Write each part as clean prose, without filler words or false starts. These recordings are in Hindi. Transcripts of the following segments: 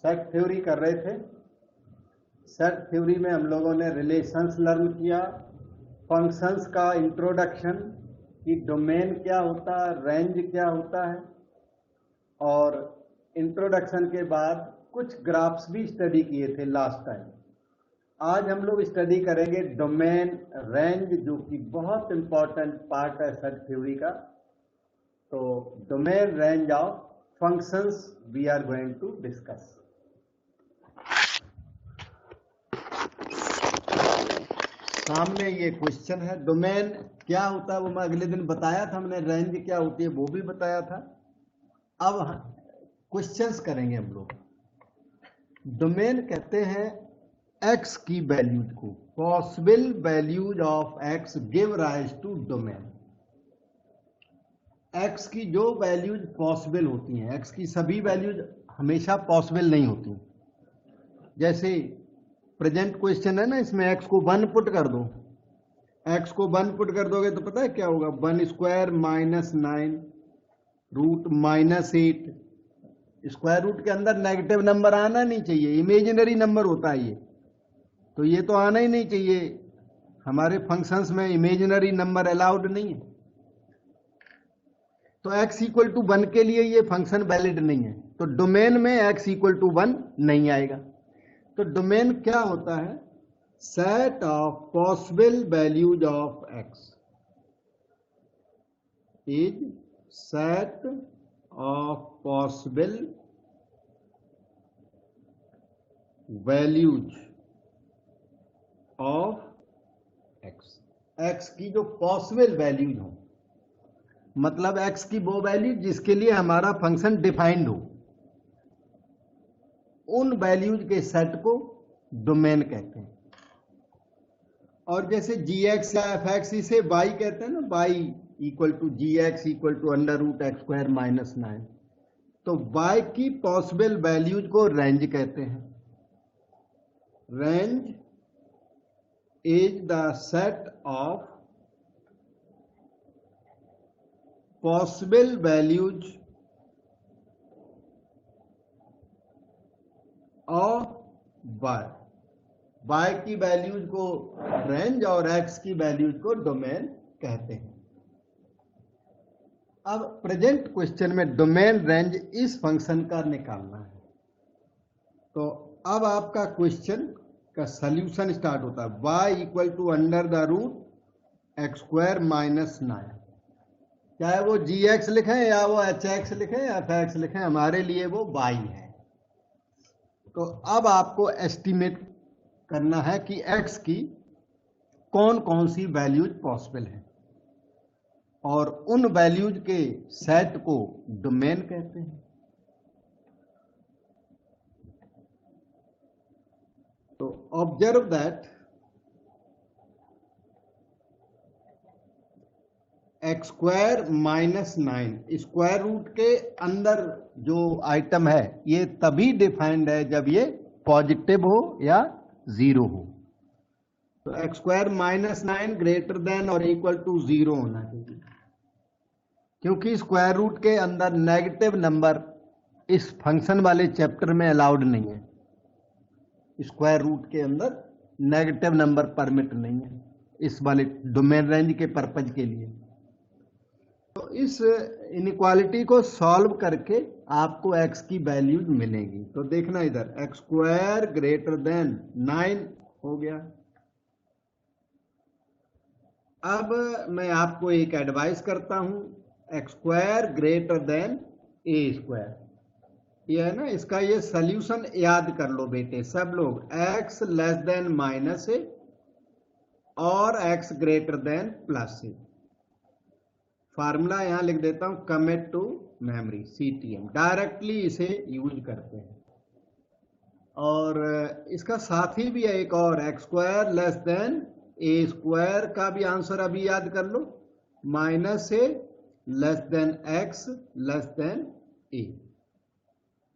सेट थ्योरी कर रहे थे। सेट थ्योरी में हम लोगों ने रिलेशंस लर्न किया, फंक्शंस का इंट्रोडक्शन कि डोमेन क्या होता है, रेंज क्या होता है, और इंट्रोडक्शन के बाद कुछ ग्राफ्स भी स्टडी किए थे लास्ट टाइम। आज हम लोग स्टडी करेंगे डोमेन रेंज, जो कि बहुत इंपॉर्टेंट पार्ट है सेट थ्योरी का। तो domain range of functions we are going to discuss. सामने ये क्वेश्चन है, डोमेन क्या होता है वो मैं अगले दिन बताया था, हमने रेंज क्या होती है वो भी बताया था। अब क्वेश्चंस करेंगे हम लोग। डोमेन कहते हैं एक्स की वैल्यूज को, possible values of x give rise to domain. X की जो वैल्यूज पॉसिबल होती हैं, एक्स की सभी वैल्यूज हमेशा पॉसिबल नहीं होती। जैसे प्रेजेंट क्वेश्चन है ना, इसमें एक्स को 1 पुट कर दो, एक्स को 1 पुट कर दोगे तो पता है क्या होगा, 1 square minus 9 root minus 8। Square root के अंदर नेगेटिव नंबर आना नहीं चाहिए, इमेजिनरी नंबर होता है ये, तो ये तो आना ही नहीं चाहिए। हमारे फंक्शंस में इमेजिनरी नंबर अलाउड नहीं है, तो x इक्वल टू 1 के लिए ये फंक्शन वैलिड नहीं है, तो डोमेन में x इक्वल टू 1 नहीं आएगा। तो डोमेन क्या होता है, set of possible values of x is set of possible values of x। x की जो पॉसिबल वैल्यूज हो, मतलब x की वो वैल्यू जिसके लिए हमारा फंक्शन डिफाइंड हो, उन वैल्यूज के सेट को डोमेन कहते हैं। और जैसे gx या fx, इसे y कहते हैं ना, y equal to gx equal to under root x square minus 9, तो y की पॉसिबल वैल्यूज को रेंज कहते हैं। Range is the set of possible values of y की वैल्यूज को रेंज और x की वैल्यूज को डोमेन कहते हैं। अब प्रेजेंट क्वेश्चन में डोमेन रेंज इस फंक्शन का निकालना है, तो अब आपका क्वेश्चन का सल्यूशन स्टार्ट होता है। y equal to under the root x square minus 9, चाहे वो gx लिखें या वो hx लिखें या fx लिखें, हमारे लिए वो y है। तो अब आपको एस्टिमेट करना है कि x की कौन कौन सी वैल्यूज पॉसिबल है, और उन वैल्यूज के सेट को डोमेन कहते हैं। तो observe that x square minus 9 square root के अंदर जो आइटम है, ये तभी डिफाइंड है जब ये पॉजिटिव हो या 0 हो। तो x square minus 9 greater than और इक्वल टू 0 होना चाहिए, क्योंकि स्क्वायर रूट के अंदर नेगेटिव नंबर इस फंक्शन वाले चैप्टर में अलाउड नहीं है। स्क्वायर रूट के अंदर नेगेटिव नंबर परमिट नहीं है इस वाले डोमेन रेंज के पर्पज के लिए। तो इस इनइक्वालिटी को सॉल्व करके आपको x की वैल्यूज मिलेंगी। तो देखना इधर, एक्स स्क्वायर ग्रेटर देन 9 हो गया। अब मैं आपको एक एडवाइस करता हूं, एक्स स्क्वायर ग्रेटर देन ए स्क्वायर, ये है ना, इसका ये सल्यूशन याद कर लो बेटे सब लोग। x less than minus a और x greater than plus a. Formula यहां लिख देता हूं, commit to memory, CTM, directly इसे यूज करते हैं। और इसका साथी भी है एक और, एक्स स्क्वायर लेस देन ए स्क्वायर का भी आंसर अभी याद कर लो, minus A less than x less than a.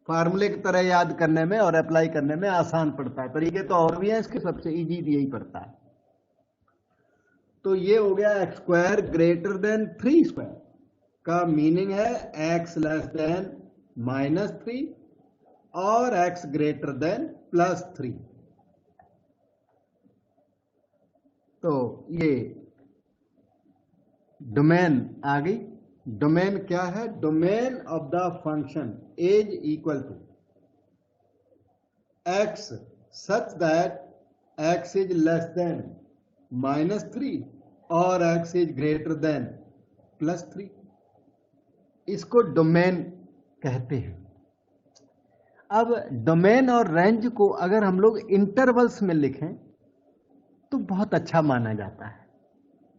फार्मूले की तरह याद करने में और अप्लाई करने में आसान पड़ता है, तरीके तो और भी हैं इसके, सबसे इजी यही पड़ता है। तो ये हो गया x square greater then 3 square का मीनिंग है एक्स लेस देन माइनस 3 और x ग्रेटर देन +3। तो ये डोमेन आ गई। डोमेन क्या है? Domain of the function is equal to x such that x is less than -3 और x इज ग्रेटर देन +3। इसको डोमेन कहते हैं। अब डोमेन और रेंज को अगर हम लोग इंटरवल्स में लिखें तो बहुत अच्छा माना जाता है।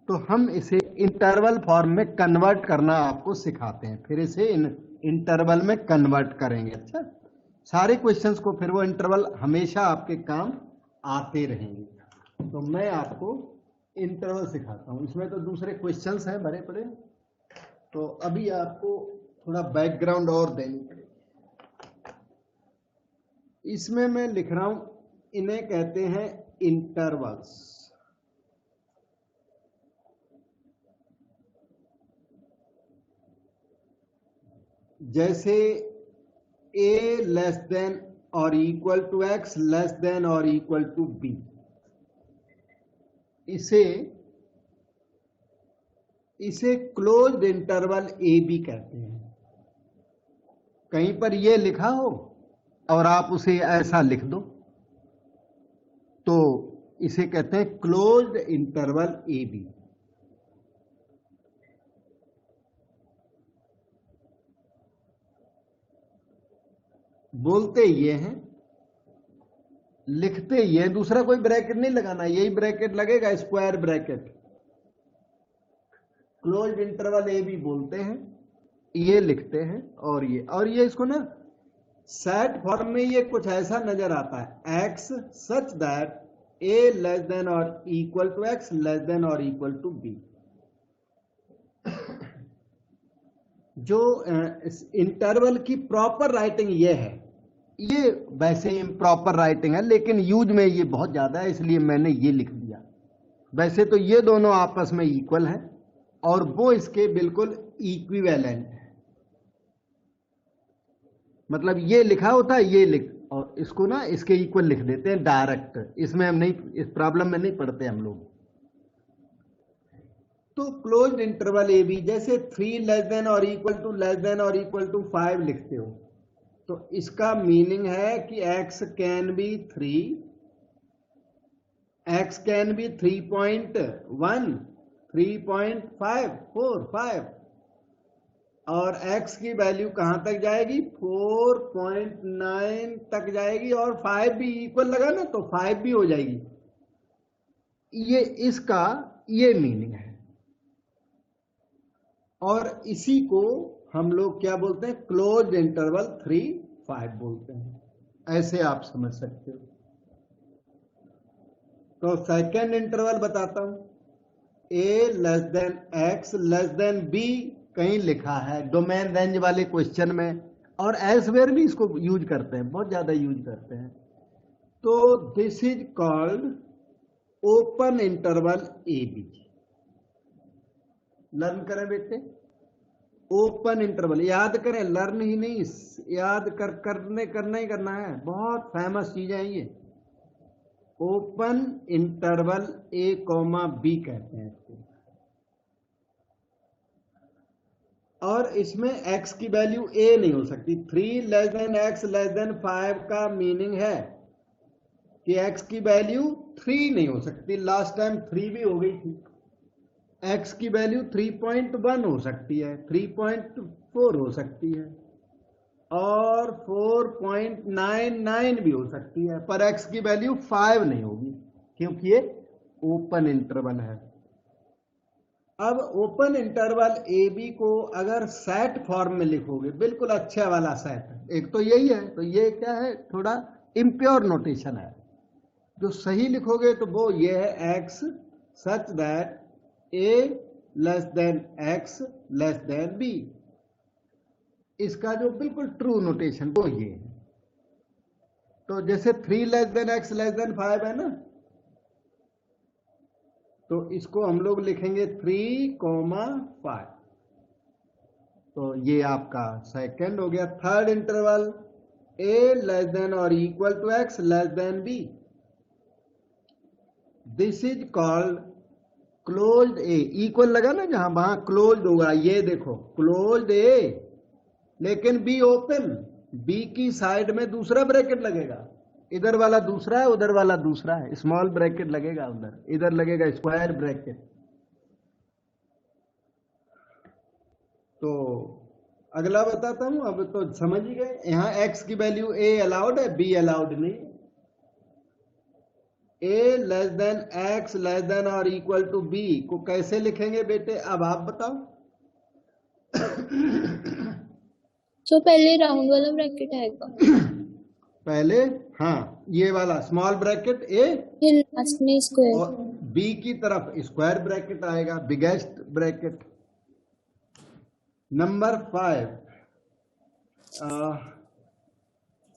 तो हम इसे इंटरवल फॉर्म में कन्वर्ट करना आपको सिखाते हैं, फिर इसे इंटरवल में कन्वर्ट करेंगे। अच्छा, सारे क्वेश्चंस को फिर वो इंटरवल हमेशा आपके काम आते रहेंगे। तो मैं आपको इंटरवल सिखाता हूं। इसमें तो दूसरे क्वेश्चंस हैं भरे पड़े, तो अभी आपको थोड़ा बैकग्राउंड और देनी पड़ेगी। इसमें मैं लिख रहा हूं, इन्हें कहते हैं इंटरवल्स। जैसे a लेस देन और equal to x less than और इक्वल टू b, इसे क्लोज्ड इंटरवल ए बी कहते हैं। कहीं पर ये लिखा हो और आप उसे ऐसा लिख दो तो इसे कहते हैं क्लोज्ड इंटरवल ए बी। बोलते ये हैं, लिखते ये, दूसरा कोई ब्रैकेट नहीं लगाना, यही ब्रैकेट लगेगा, square bracket. Closed interval A B बोलते हैं, ये लिखते हैं। और ये इसको ना सेट फॉर्म में ये कुछ ऐसा नजर आता है, x such that a less than और equal to x less than और इक्वल टू b। जो इंटरवल की प्रॉपर राइटिंग ये है, ये वैसे इम्प्रॉपर राइटिंग है लेकिन यूज में ये बहुत ज्यादा है, इसलिए मैंने ये लिख दिया। वैसे तो ये दोनों आपस में इक्वल है और वो इसके बिल्कुल इक्विवेलेंट है। मतलब ये लिखा होता है, ये लिख, और इसको ना इसके इक्वल लिख देते हैं डायरेक्ट। इसमें हम नहीं, इस प्रॉब्लम में नहीं पढ़ते हम लोग। तो क्लोज्ड इंटरवल ए बी, जैसे 3 लेस देन और इक्वल टू लेस देन और इक्वल टू 5 लिखते हो, तो इसका मीनिंग है कि x can be 3, x can be 3.1, 3.5, 4, 5, और x की वैल्यू कहां तक जाएगी? 4.9 तक जाएगी, और 5 भी इक्वल लगा ना तो 5 भी हो जाएगी। ये इसका ये मीनिंग है। और इसी को हम लोग क्या बोलते हैं? क्लोज्ड इंटरवल 3, 5 बोलते हैं। ऐसे आप समझ सकते हो। तो सेकेंड इंटरवल बताता हूं, a less than x less then b कहीं लिखा है डोमेन रेंज वाले क्वेश्चन में, और एल्सवेयर भी इसको यूज करते हैं, बहुत ज्यादा यूज करते हैं। तो this is called open interval A B. Learn करें बेटे, ओपन इंटरवल याद करें, लर्न ही नहीं, याद करना ही करना है। बहुत फेमस चीजें हैं ये। ओपन इंटरवल ए कॉमा बी कहते हैं इसको। और इसमें x की वैल्यू a नहीं हो सकती। 3 less than x less then 5 का मीनिंग है कि x की वैल्यू 3 नहीं हो सकती। लास्ट टाइम 3 भी हो गई थी। x की वैल्यू 3.1 हो सकती है, 3.4 हो सकती है, और 4.99 भी हो सकती है, पर x की वैल्यू 5 नहीं होगी क्योंकि ये ओपन इंटरवल है। अब ओपन इंटरवल ए बी को अगर सेट फॉर्म में लिखोगे, बिल्कुल अच्छा वाला सेट, एक तो यही है, तो ये क्या है? थोड़ा इम्प्योर नोटेशन है। जो सही लिखोगे तो वो ये है, x such that a less than x less then b। इसका जो बिल्कुल ट्रू नोटेशन वो ये है। तो जैसे 3 less than x less then 5 है ना, तो इसको हम लोग लिखेंगे 3,5। तो ये आपका सेकंड हो गया। Third interval A less than और equal to x less than B, this is called closed A. Equal लगा ना जहां, वहां क्लोज्ड होगा। ये देखो क्लोज्ड ए, लेकिन बी ओपन, बी की साइड में दूसरा ब्रैकेट लगेगा। इधर वाला दूसरा है, उधर वाला दूसरा है, स्मॉल ब्रैकेट लगेगा उधर, इधर लगेगा स्क्वायर ब्रैकेट। तो अगला बताता हूं। अब तो समझ ही गए, यहां एक्स की वैल्यू ए अलाउड है, बी अलाउड नहीं। A less than x less than और इक्वल टू बी को कैसे लिखेंगे बेटे, अब आप बताओ। तो पहले राउंड वाला ब्रैकेट आएगा, पहले हाँ ये वाला स्मॉल ब्रैकेट ए, फिर लास्ट में स्क्वायर, और बी की तरफ स्क्वायर ब्रैकेट आएगा, बिगेस्ट ब्रैकेट। नंबर 5,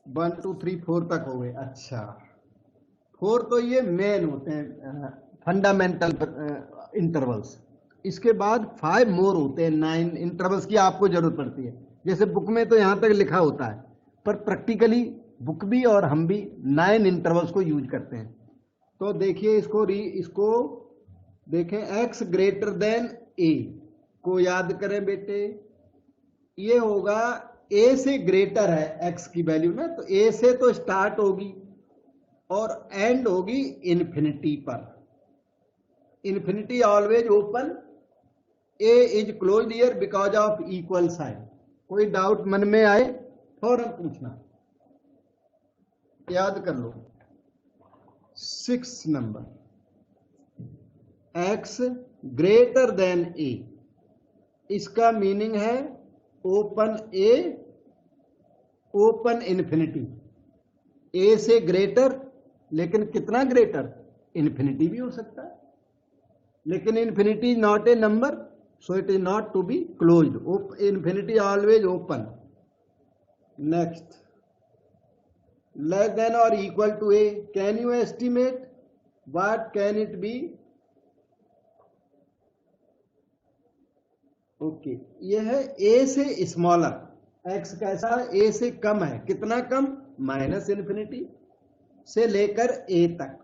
1 2 3 4 तक हो गए। अच्छा 4 तो ये मेन होते हैं, फंडामेंटल इंटरवल्स। इसके बाद 5 मोर होते हैं, 9 इंटरवल्स की आपको जरूरत पड़ती है। जैसे बुक में तो यहां तक लिखा होता है, पर प्रैक्टिकली बुक भी और हम भी 9 इंटरवल्स को यूज करते हैं। तो देखिए इसको देखें, एक्स ग्रेटर देन ए को याद करें बेटे। ये होगा ए से ग्रेटर है एक्स की वैल्यू ना, तो ए से तो स्टार्ट होगी और एंड होगी इन्फिनिटी पर। Infinity always open, A is closed here because of equal sign. कोई डाउट मन में आए फौरन पूछना, याद कर लो। 6 number, x greater than A, इसका मीनिंग है open A, open infinity. A से ग्रेटर, लेकिन कितना ग्रेटर, इन्फिनिटी भी हो सकता है, लेकिन infinity is not a number, so it is not to be closed. Infinity always open. Next, less than or equal to a, can you estimate what can it be? Okay, यह है a से स्मॉलर, x कैसा है, a से कम है, कितना कम, माइनस इन्फिनिटी से लेकर a तक।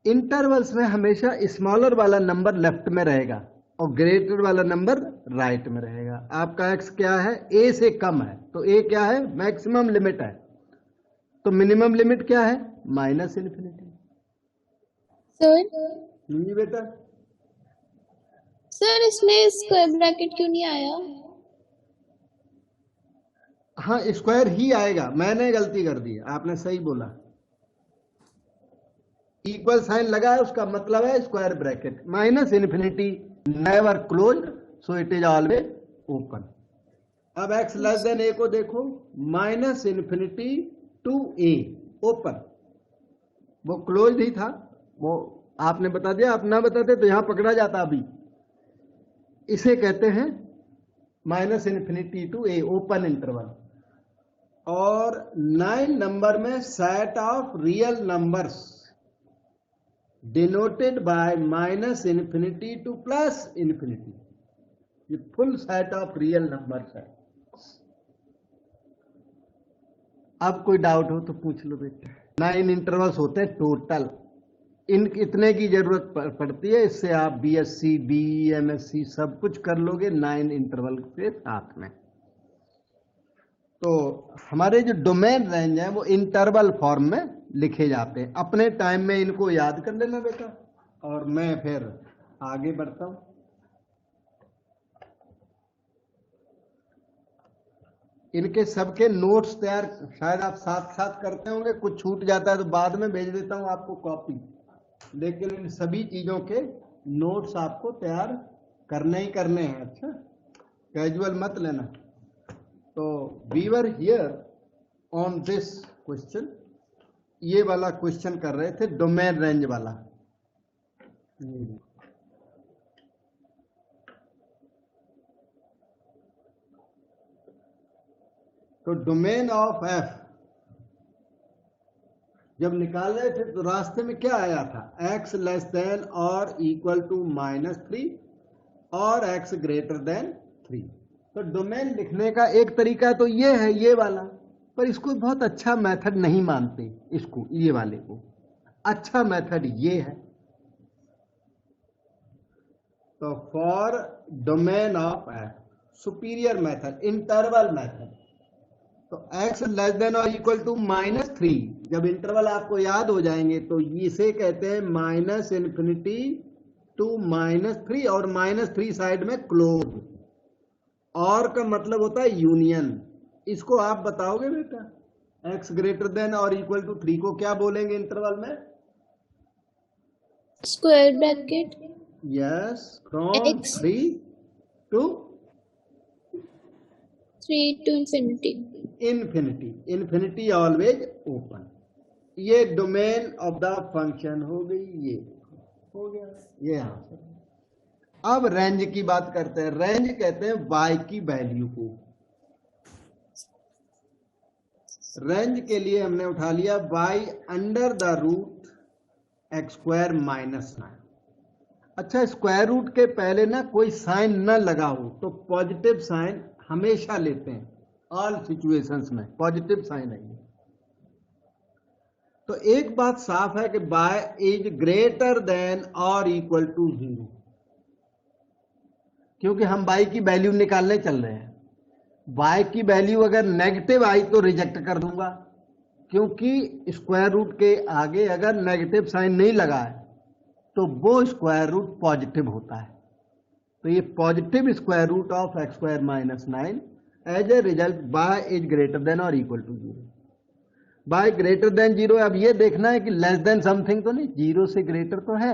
इंटरवल्स में हमेशा स्मॉलर वाला नंबर लेफ्ट में रहेगा और ग्रेटर वाला नंबर राइट में रहेगा। आपका एक्स क्या है, ए से कम है, तो ए क्या है, मैक्सिमम लिमिट है, तो मिनिमम लिमिट क्या है, माइनस इन्फिनिटी। सर बेटा सर इसमें स्क्वायर ब्रैकेट क्यों नहीं आया? हाँ स्क्वायर ही आएगा, मैंने गलती कर दी, आपने सही बोला। इक्वल साइन लगा है, उसका मतलब है square bracket. Minus infinity never close, so it is always open. अब एक्स लेस देन ए को देखो, minus infinity to A open, वो क्लोज ही था, वो आपने बता दिया, आप ना बताते तो यहां पकड़ा जाता। अभी इसे कहते हैं minus infinity to A open interval. और 9 नंबर में set of real numbers denoted by minus infinity to plus infinity, ये full set of real numbers है। अब कोई डाउट हो तो पूछ लो बेटा। 9 इंटरवल्स होते हैं टोटल, इन इतने की जरूरत पड़ती है, इससे आप बीएससी बी एमएससी सब कुछ कर लोगे 9 इंटरवल के साथ में। तो हमारे जो डोमेन रेंज है वो इंटरवल फॉर्म में लिखे जाते हैं। अपने टाइम में इनको याद कर लेना बेटा, और मैं फिर आगे बढ़ता हूं। इनके सबके नोट्स तैयार शायद आप साथ साथ करते होंगे, कुछ छूट जाता है तो बाद में भेज देता हूं आपको कॉपी, लेकिन इन सभी चीजों के नोट्स आपको तैयार करने ही करने हैं। अच्छा कैजुअल मत लेना। तो we were here on this question, ये वाला क्वेश्चन कर रहे थे डोमेन रेंज वाला। तो डोमेन ऑफ एफ जब निकाल रहे थे तो रास्ते में क्या आया था, एक्स लेस देन और इक्वल टू -3 और एक्स ग्रेटर देन 3। तो डोमेन लिखने का एक तरीका तो ये है, ये वाला, पर इसको बहुत अच्छा मेथड नहीं मानते, इसको, ये वाले को। अच्छा मेथड ये है। तो for domain of x, superior method, interval method. तो x लेस देन और इक्वल टू -3, जब इंटरवल आपको याद हो जाएंगे तो इसे कहते हैं -∞ to -3, और -3 साइड में क्लोज। और का मतलब होता है यूनियन। इसको आप बताओगे बेटा, x ग्रेटर देन और इक्वल टू 3 को क्या बोलेंगे इंटरवल में? Square bracket yes, from x 3 to 3 to infinity। Infinity. Infinity always open. ये डोमेन ऑफ द फंक्शन हो गई, ये हो गया, ये यहां। अब रेंज की बात करते हैं। रेंज कहते हैं y की वैल्यू को। रेंज के लिए हमने उठा लिया y under the root x² -9। अच्छा, स्क्वायर रूट के पहले ना कोई साइन न लगा हो तो पॉजिटिव साइन हमेशा लेते हैं, ऑल सिचुएशंस में पॉजिटिव साइन है ये। तो एक बात साफ है कि y इज ग्रेटर देन और इक्वल टू 0, क्योंकि हम y की वैल्यू निकालने चल रहे हैं। y की वैल्यू अगर नेगेटिव आई तो रिजेक्ट कर दूंगा, क्योंकि स्क्वायर रूट के आगे अगर नेगेटिव साइन नहीं लगा है तो वो स्क्वायर रूट पॉजिटिव होता है। तो ये positive square root of x² -9, as a result y is greater than और equal to 0। y greater than 0, अब ये देखना है कि लेस देन समथिंग तो नहीं, 0 से ग्रेटर तो है।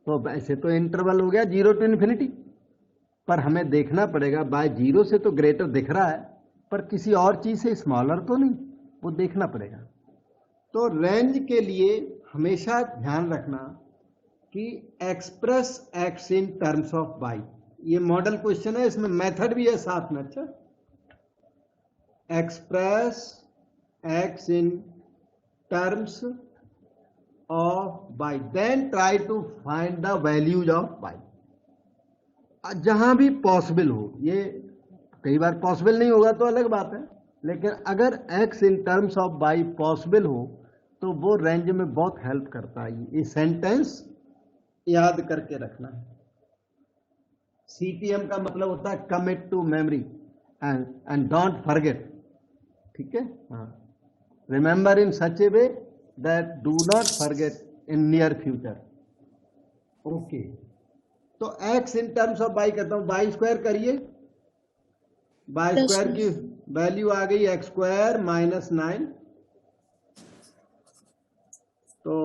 तो ऐसे तो इंटरवल हो गया 0 to इन्फिनिटी, पर हमें देखना पड़ेगा y 0 से तो ग्रेटर दिख रहा है, पर किसी और चीज से स्मॉलर तो नहीं, वो देखना पड़ेगा। तो रेंज के लिए हमेशा ध्यान रखना कि express x in terms of y। ये मॉडल क्वेश्चन है, इसमें मेथड भी है साथ में। अच्छा, express x in terms of y, then try to find the values of y, जहां भी पॉसिबल हो। ये कई बार पॉसिबल नहीं होगा तो अलग बात है, लेकिन अगर x in terms of y possible हो तो वो रेंज में बहुत हेल्प करता है। ये सेंटेंस याद करके रखना है। CTM का मतलब होता है commit to memory and don't forget. ठीक है, हाँ, remember in such a way that do not forget in near future. Okay, तो x in terms of y करता हूं, y² करिए। y² की वैल्यू आ गई x² -9, तो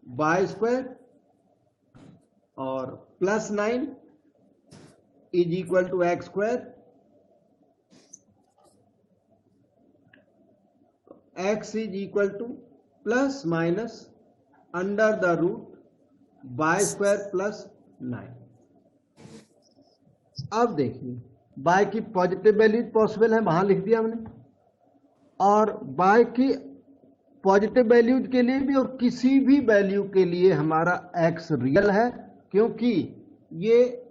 y² और +9 is equal to x²। x is equal to plus minus under the root y² +9। अब देखिए, y की पॉजिटिव वैल्यू पॉसिबल है, वहां लिख दिया हमने, और y की पॉजिटिव वैल्यूज के लिए भी और किसी भी वैल्यू के लिए हमारा x रियल है, क्योंकि ये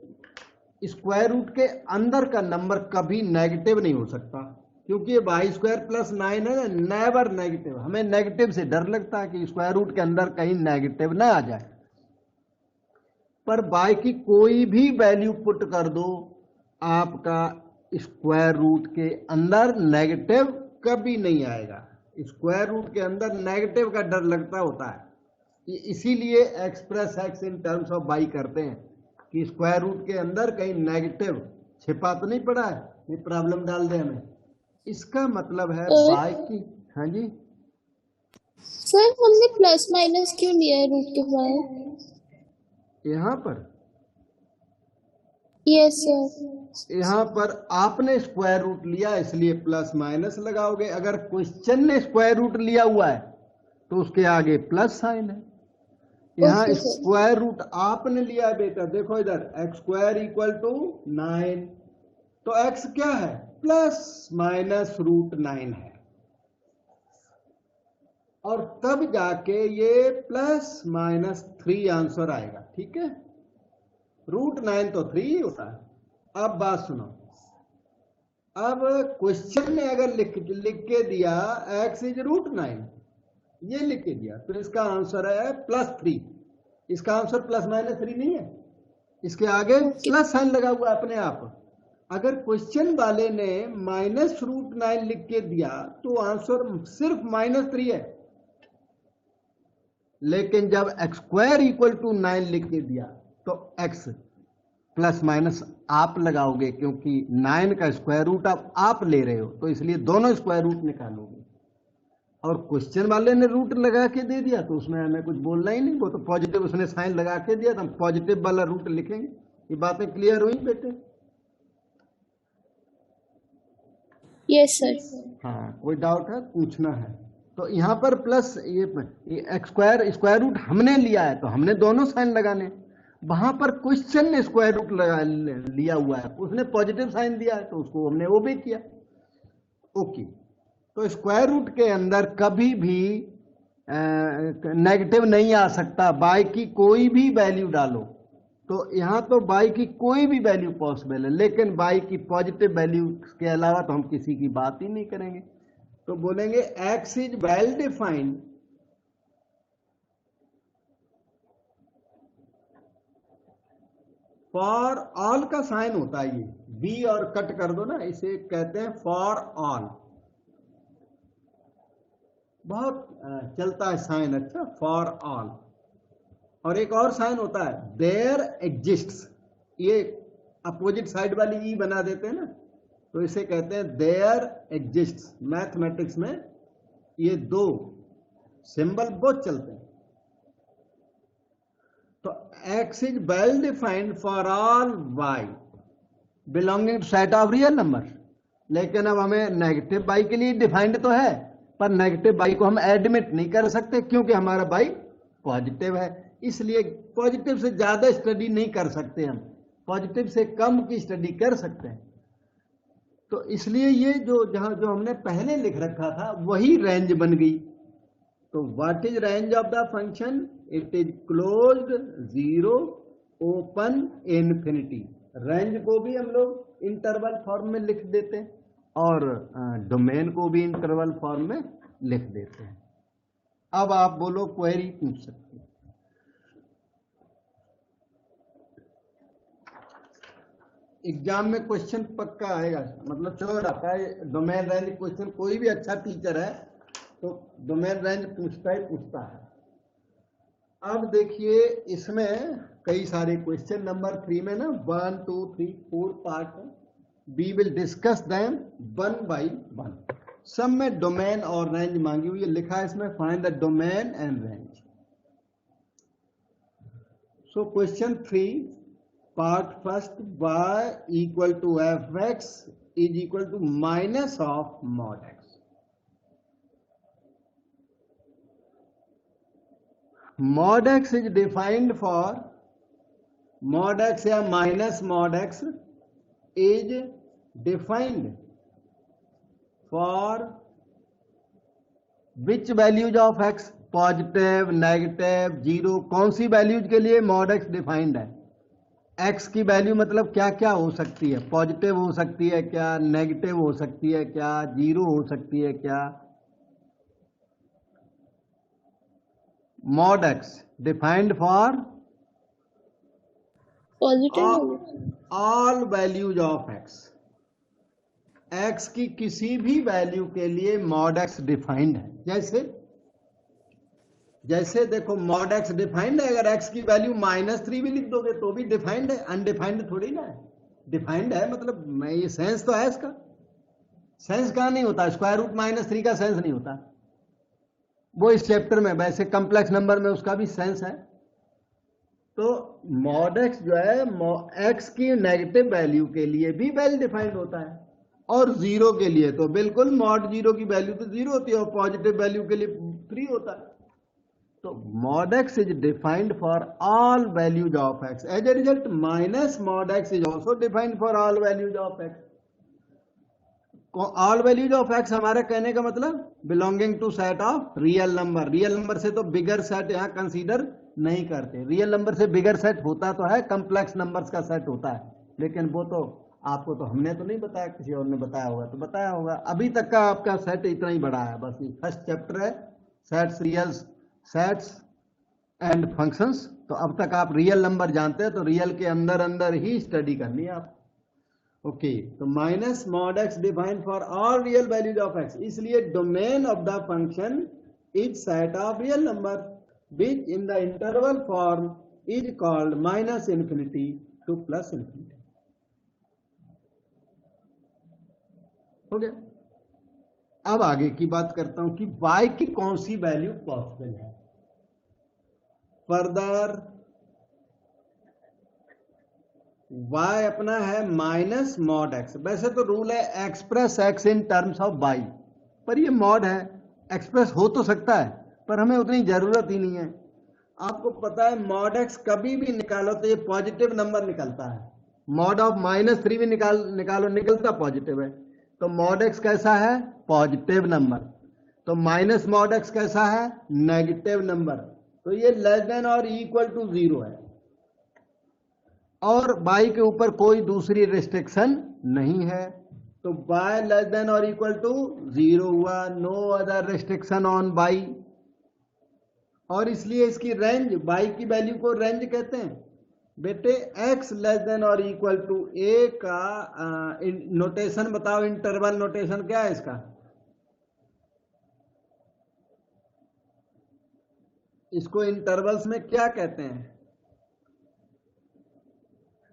स्क्वायर रूट के अंदर का नंबर कभी नेगेटिव नहीं हो सकता, क्योंकि ये y² +9 है ना, नेवर नेगेटिव। हमें नेगेटिव से डर लगता है कि स्क्वायर रूट के अंदर कहीं नेगेटिव ना आ जाए, पर y की कोई भी वैल्यू पुट कर दो, आपका स्क्वायर रूट के अंदर नेगेटिव कभी नहीं आएगा। स्क्वायर रूट के अंदर नेगेटिव का डर लगता होता है, इसीलिए express x in terms of y करते हैं कि स्क्वायर रूट के अंदर कहीं नेगेटिव छिपा तो नहीं पड़ा है, ये प्रॉब्लम डाल दे हमें। इसका मतलब है y की, हाँ जी सर, हमने प्लस माइनस क्यों लिया है रूट के बाद? यहाँ पर, यस सर। यहाँ पर आपने स्क्वायर रूट लिया इसलिए प्लस माइनस लगाओगे। अगर क्वेश्चन ने स्क्वायर रूट लिया हुआ है तो उसके आगे प्लस साइन है। यहाँ स्क्वायर रूट आपने लिया है बेटा, देखो इधर x² इक्वल टू 9, तो x क्या है, ±√9 है, और तब जाके ये +-3 आंसर आएगा। ठीक है, √9 तो 3 ही होता है। अब बात सुनो, अब क्वेश्चन में अगर लिख के दिया x इज √9, ये लिख के दिया, तो इसका आंसर है +3। इसका आंसर ±3 नहीं है, इसके आगे प्लस साइन लगा हुआ अपने आप। अगर क्वेश्चन वाले ने -√9 लिख के दिया तो आंसर सिर्फ -3 है, लेकिन जब x² = 9 लिख के दिया तो x प्लस माइनस आप लगाओगे, क्योंकि 9 का स्क्वायर रूट आप ले रहे हो, तो इसलिए दोनों स्क्वायर रूट निकालोगे। और क्वेश्चन वाले ने रूट लगा के दे दिया तो उसमें हमें कुछ बोलना ही नहीं, वो तो पॉजिटिव उसने साइन लगा के दिया तो हम पॉजिटिव वाला रूट लिखेंगे। ये बातें क्लियर हुई बेटे? Yes sir. हाँ, कोई डाउट है पूछना है? तो यहाँ पर प्लस ये स्क्वायर रूट हमने लिया है तो हमने दोनों साइन लगाने। वहां पर क्वेश्चन ने स्क्वायर रूट लगा लिया हुआ है, उसने पॉजिटिव साइन दिया है तो उसको हमने वो भी किया। ओके, तो स्क्वायर रूट के अंदर कभी भी नेगेटिव नहीं आ सकता, बाई की कोई भी वैल्यू डालो। तो यहाँ तो बाई की कोई भी वैल्यू पॉसिबल है, लेकिन बाई की पॉजिटिव वैल्यू के अलावा तो हम किसी की बात ही नहीं करेंगे। तो बोलेंगे x is well defined for all का साइन होता है, ये बी और कट कर दो ना, इसे कहते हैं फॉर ऑल। बहुत चलता है साइन, अच्छा, फॉर ऑल। और एक और साइन होता है देयर एग्जिस्ट्स, ये अपोजिट साइड वाली ई बना देते हैं ना, तो इसे कहते हैं देयर एग्जिस्ट्स। मैथमेटिक्स में ये दो सिंबल बहुत चलते हैं। तो x is well defined for all y belonging to set of real number. लेकिन अब हमें नेगेटिव y के लिए डिफाइंड तो है, पर नेगेटिव y को हम एडमिट नहीं कर सकते क्योंकि हमारा y पॉजिटिव है, इसलिए पॉजिटिव से ज्यादा स्टडी नहीं कर सकते हम, पॉजिटिव से कम की स्टडी कर सकते हैं। तो इसलिए ये जो हमने पहले लिख रखा था वही रेंज बन गई। तो what is range of the function? It is closed, 0, open, infinity. Range को भी हम लोग इंटरवल फॉर्म में लिख देते हैं और डोमेन को भी इंटरवल फॉर्म में लिख देते हैं। अब आप बोलो, क्वेरी पूछ सकते हैं। एग्जाम में क्वेश्चन पक्का आएगा, मतलब चोर आता है डोमेन रेंज क्वेश्चन। कोई भी अच्छा टीचर है तो डोमेन रेंज पूछता है। अब देखिए इसमें कई सारे क्वेश्चन, नंबर 3 में ना 1, 2, 3, 4 पार्ट है। We will discuss them 1 by 1। सब में डोमेन और रेंज मांगी हुई है, लिखा है इसमें find the domain and range. So question 3 part first, y = fx = minus of mod x। mod x is defined for, mod x या minus mod x is defined for which values of x? Positive, negative, 0, कौन सी वैल्यूज के लिए mod x डिफाइंड है? x की वैल्यू मतलब क्या क्या हो सकती है? पॉजिटिव हो सकती है क्या, नेगेटिव हो सकती है क्या, 0 हो सकती है क्या? mod x defined for positive all values of x। x की किसी भी वैल्यू के लिए mod x डिफाइंड है। जैसे देखो mod x डिफाइंड है, अगर x की वैल्यू -3 भी लिख दोगे तो भी डिफाइंड है, अनडिफाइंड थोड़ी ना है, डिफाइंड है। मतलब मैं ये सेंस तो है इसका। सेंस कहाँ नहीं होता? स्क्वायर रूट -3 का सेंस नहीं होता, वो इस चैप्टर में, वैसे कम्प्लेक्स नंबर में उसका भी सेंस है। तो mod x जो है x की नेगेटिव वैल्यू के लिए भी वेल डिफाइंड होता है, और 0 के लिए तो बिल्कुल mod 0 की वैल्यू तो 0 होती है, और पॉजिटिव वैल्यू के लिए 3 होता है। तो mod x is defined for all values of x. As a result, minus mod x is also defined for all values of x. All values of x हमारा कहने का मतलब belonging to set of real number. Real number से तो बिगर सेट यहाँ कंसीडर नहीं करते। रियल नंबर से बिगर सेट होता तो है, कम्प्लेक्स नंबर्स का सेट होता है, लेकिन वो तो आपको तो हमने तो नहीं बताया, किसी और ने बताया होगा तो बताया होगा। अभी तक का आपका सेट इतना ही बड़ा है, बस ये फर्स्ट चैप्टर है, sets, real sets and functions. तो अब तक आप रियल नंबर जानते हैं, तो रियल के अंदर अंदर ही स्टडी करनी है आप। ओके, तो minus mod x defined for all real values of x, इसलिए domain of the function is set of real number which in the interval form is called minus infinity to plus infinity. हो गया। अब आगे की बात करता हूं कि y की कौन सी वैल्यू पॉसिबल है। फर्दर y अपना है माइनस मॉड एक्स। वैसे तो रूल है express x in terms of y, पर ये मॉड है, एक्सप्रेस हो तो सकता है पर हमें उतनी जरूरत ही नहीं है। आपको पता है मॉड एक्स कभी भी निकालो तो ये पॉजिटिव नंबर निकलता है। मॉड ऑफ -3 भी निकालो निकलता पॉजिटिव है। तो मॉड एक्स कैसा है? Positive number. तो माइनस मॉड एक्स कैसा है? Negative number. तो ये लेस देन और इक्वल टू 0 है, और y के ऊपर कोई दूसरी रिस्ट्रिक्शन नहीं है। तो y लेस देन और इक्वल टू 0 हुआ, no other restriction on y, और इसलिए इसकी रेंज, y की वैल्यू को रेंज कहते हैं। बेटे x लेस देन और इक्वल टू a का नोटेशन बताओ, इंटरवल नोटेशन क्या है इसका? इसको इंटरवल्स में क्या कहते हैं?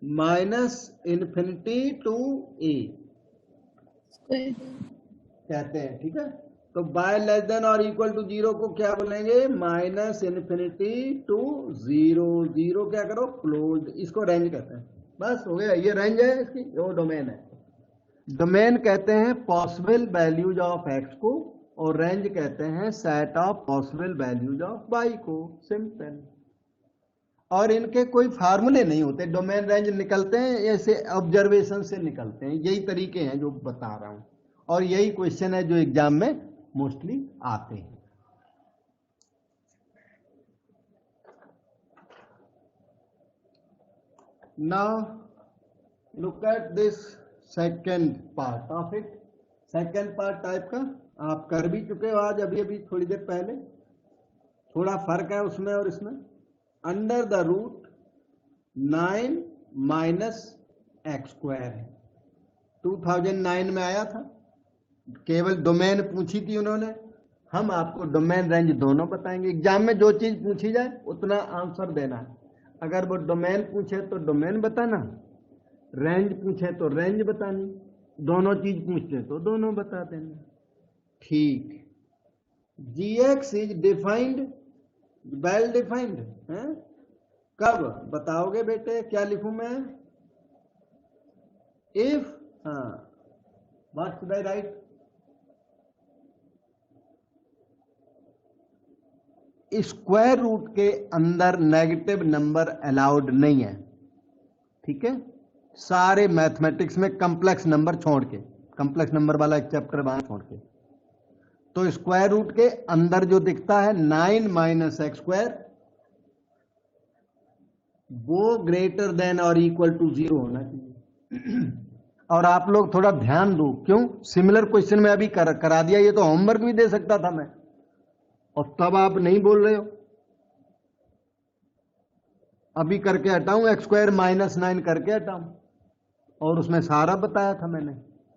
माइनस इन्फिनिटी टू a कहते हैं, ठीक है। तो बाय लेस देन और इक्वल टू 0 को क्या बोलेंगे? Minus infinity to 0। 0 क्या करो? क्लोज। इसको रेंज कहते हैं। बस हो गया, ये रेंज है इसकी, वो डोमेन है। डोमेन कहते हैं पॉसिबल वैल्यूज ऑफ एक्स को, और रेंज कहते हैं set of possible values of y को। सिंपल। और इनके कोई फार्मूले नहीं होते, डोमेन रेंज निकलते हैं ऐसे ऑब्जर्वेशन से निकलते हैं। यही तरीके हैं जो बता रहा हूं, और यही क्वेश्चन है जो एग्जाम में मोस्टली आते हैं। Now look at this second part of it. Second part type का आप कर भी चुके हो आज, अभी अभी थोड़ी देर पहले। थोड़ा फर्क है उसमें और इसमें। Under the root 9 minus x square है, 2009 में आया था। केवल डोमेन पूछी थी उन्होंने। हम आपको डोमेन रेंज दोनों बताएंगे। एग्जाम में जो चीज पूछी जाए उतना आंसर देना है। अगर वो डोमेन पूछे तो डोमेन बताना, रेंज पूछे तो रेंज बतानी, दोनों चीज पूछते तो दोनों बता देना। ठीक। gx is defined, well defined है। कब बताओगे बेटे? क्या लिखूं मैं? If, what should I write? Square root के अंदर नेगेटिव नंबर अलाउड नहीं है, ठीक है। सारे मैथमेटिक्स में कॉम्प्लेक्स नंबर छोड़ के, कॉम्प्लेक्स नंबर वाला एक चैप्टर वहां छोड़ के। तो स्क्वायर रूट के अंदर जो दिखता है 9 माइनस एक्स स्क्वायर, वो ग्रेटर देन और इक्वल टू 0 होना चाहिए। और आप लोग थोड़ा ध्यान दो, क्यों? सिमिलर क्वेश्चन में अभी करा दिया, ये तो होमवर्क भी दे सकता था मैं, और तब आप नहीं बोल रहे हो। अभी करके हटाऊं, एक्स स्क्वायर माइनस 9 करके हटाऊं, और उसमें सारा बताया था मैंने।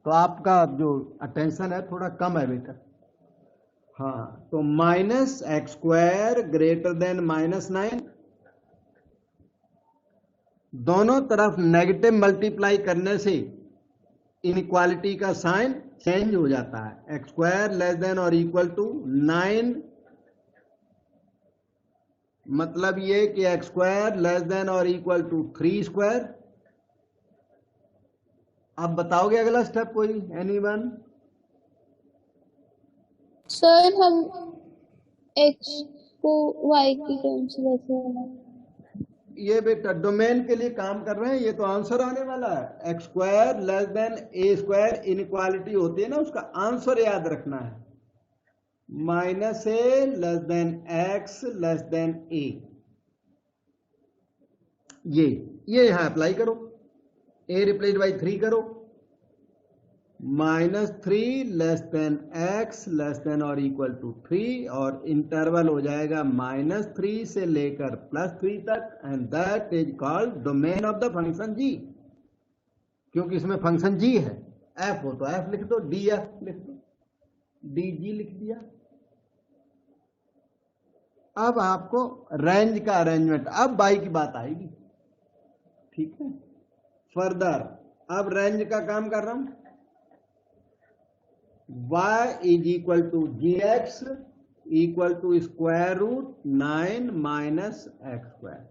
तो आपका जो अटेंशन है थोड़ा कम है बेटा। हाँ, तो minus x square greater than -9, दोनों तरफ नेगेटिव मल्टीप्लाई करने से इनइक्वालिटी का साइन चेंज हो जाता है। एक्स स्क्वायर लेस देन और इक्वल टू 9, मतलब ये कि एक्स स्क्वायर लेस देन और इक्वल टू 3 स्क्वायर। अब बताओगे अगला स्टेप कोई? एनीवन? सर हम x को y की टर्म्स में, ये बेटा डोमेन के लिए काम कर रहे हैं, ये तो आंसर आने वाला है। एक्स स्क्वायर लेस देन ए स्क्वायर इनइक्वालिटी होती है ना, उसका आंसर याद रखना है। Minus A less than x less than a, ये यहां अप्लाई करो। ए रिप्लेस बाई 3 करो, -3 less than x less than और इक्वल टू 3, और इंटरवल हो जाएगा -3 से लेकर +3 तक, and that is called domain of the function g, क्योंकि इसमें फंक्शन g है। f हो तो f लिख दो, df लिख दो, dg लिख दिया। अब आपको रेंज का अरेंजमेंट, अब बाई की बात आएगी, ठीक है। फर्दर अब रेंज का काम कर रहा हूं, y is equal to gx equal to square root 9 minus x square.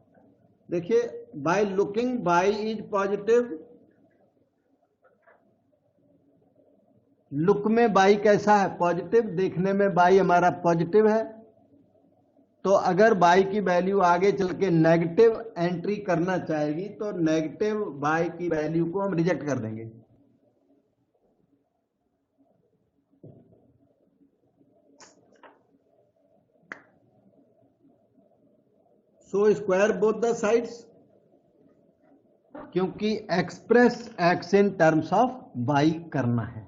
देखिए by looking y is positive, look में बाई कैसा है, पॉजिटिव, देखने में बाई हमारा पॉजिटिव है, तो अगर बाई की वैल्यू आगे चल के नेगेटिव एंट्री करना चाहेगी तो नेगेटिव बाई की वैल्यू को हम रिजेक्ट कर देंगे। So square both the sides, क्योंकि express x in terms of y करना है,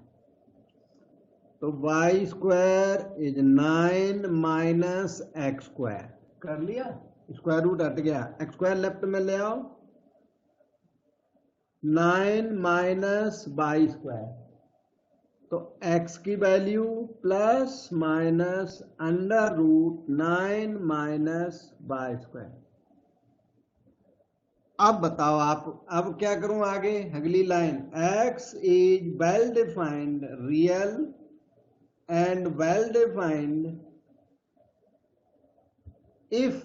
तो y square is 9 minus x square कर लिया, स्क्वायर रूट हट गया, एक्स स्क्वायर लेफ्ट में ले आओ, 9 माइनस वाई स्क्वायर, तो x की value plus minus under root 9 minus y square. अब बताओ आप, अब क्या करूं आगे, अगली line, x is well defined real and well defined if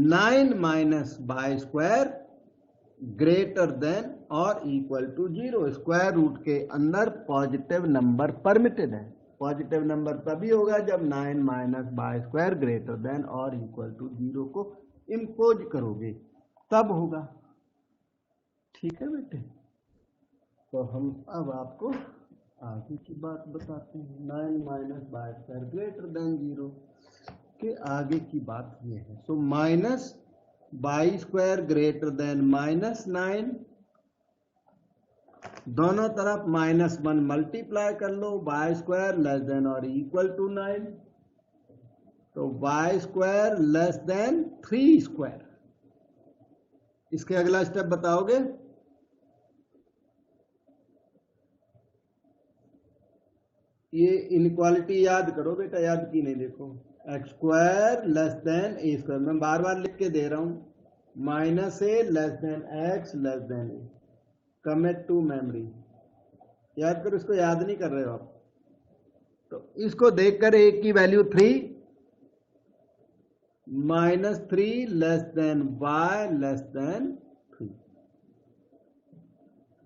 9 minus y square greater than or equal to 0। Square root के अंदर पॉजिटिव नंबर परमिटेड है, पॉजिटिव नंबर तभी होगा जब 9 minus y square greater than और इक्वल टू 0 को इम्पोज करोगे, तब होगा, ठीक है बेटे। तो हम अब आपको आगे की बात बताते हैं, 9 minus y square greater than 0 के आगे की बात ये है। So minus y square greater than -9, दोनों तरफ -1 मल्टीप्लाई कर लो, वाई स्क्वायर लेस देन और इक्वल टू 9, तो y square less than 3 square. इसके अगला स्टेप बताओगे, ये इनक्वालिटी याद करो बेटा, याद की नहीं, देखो एक्स स्क्वायर लेस देन ए स्क्वायर, मैं बार बार लिख के दे रहा हूं, -a less than x less than A, commit to memory, याद करो, इसको याद नहीं कर रहे हो आप, तो इसको देखकर ए की value 3, -3 less than y less than 3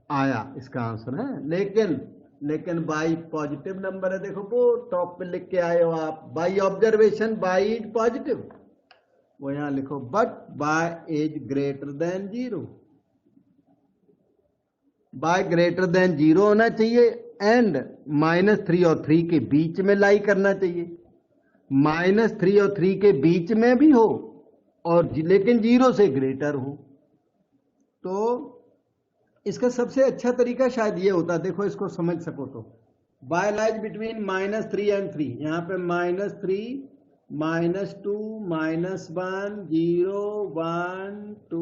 आया, इसका आंसर है। लेकिन बाई पॉजिटिव नंबर है, देखो वो टॉप पे लिख के आए हो आप, by observation by is positive, वो यहां लिखो, but by is greater than 0, by greater than 0 होना चाहिए, एंड -3 और 3 के बीच में लाई करना चाहिए, -3 और 3 के बीच में भी हो और लेकिन 0 से ग्रेटर हो। तो इसका सबसे अच्छा तरीका शायद ये होता, देखो इसको समझ सको तो, बाय लाइज बिटवीन -3 एंड 3, यहाँ पे -3 -2 -1 0 1 2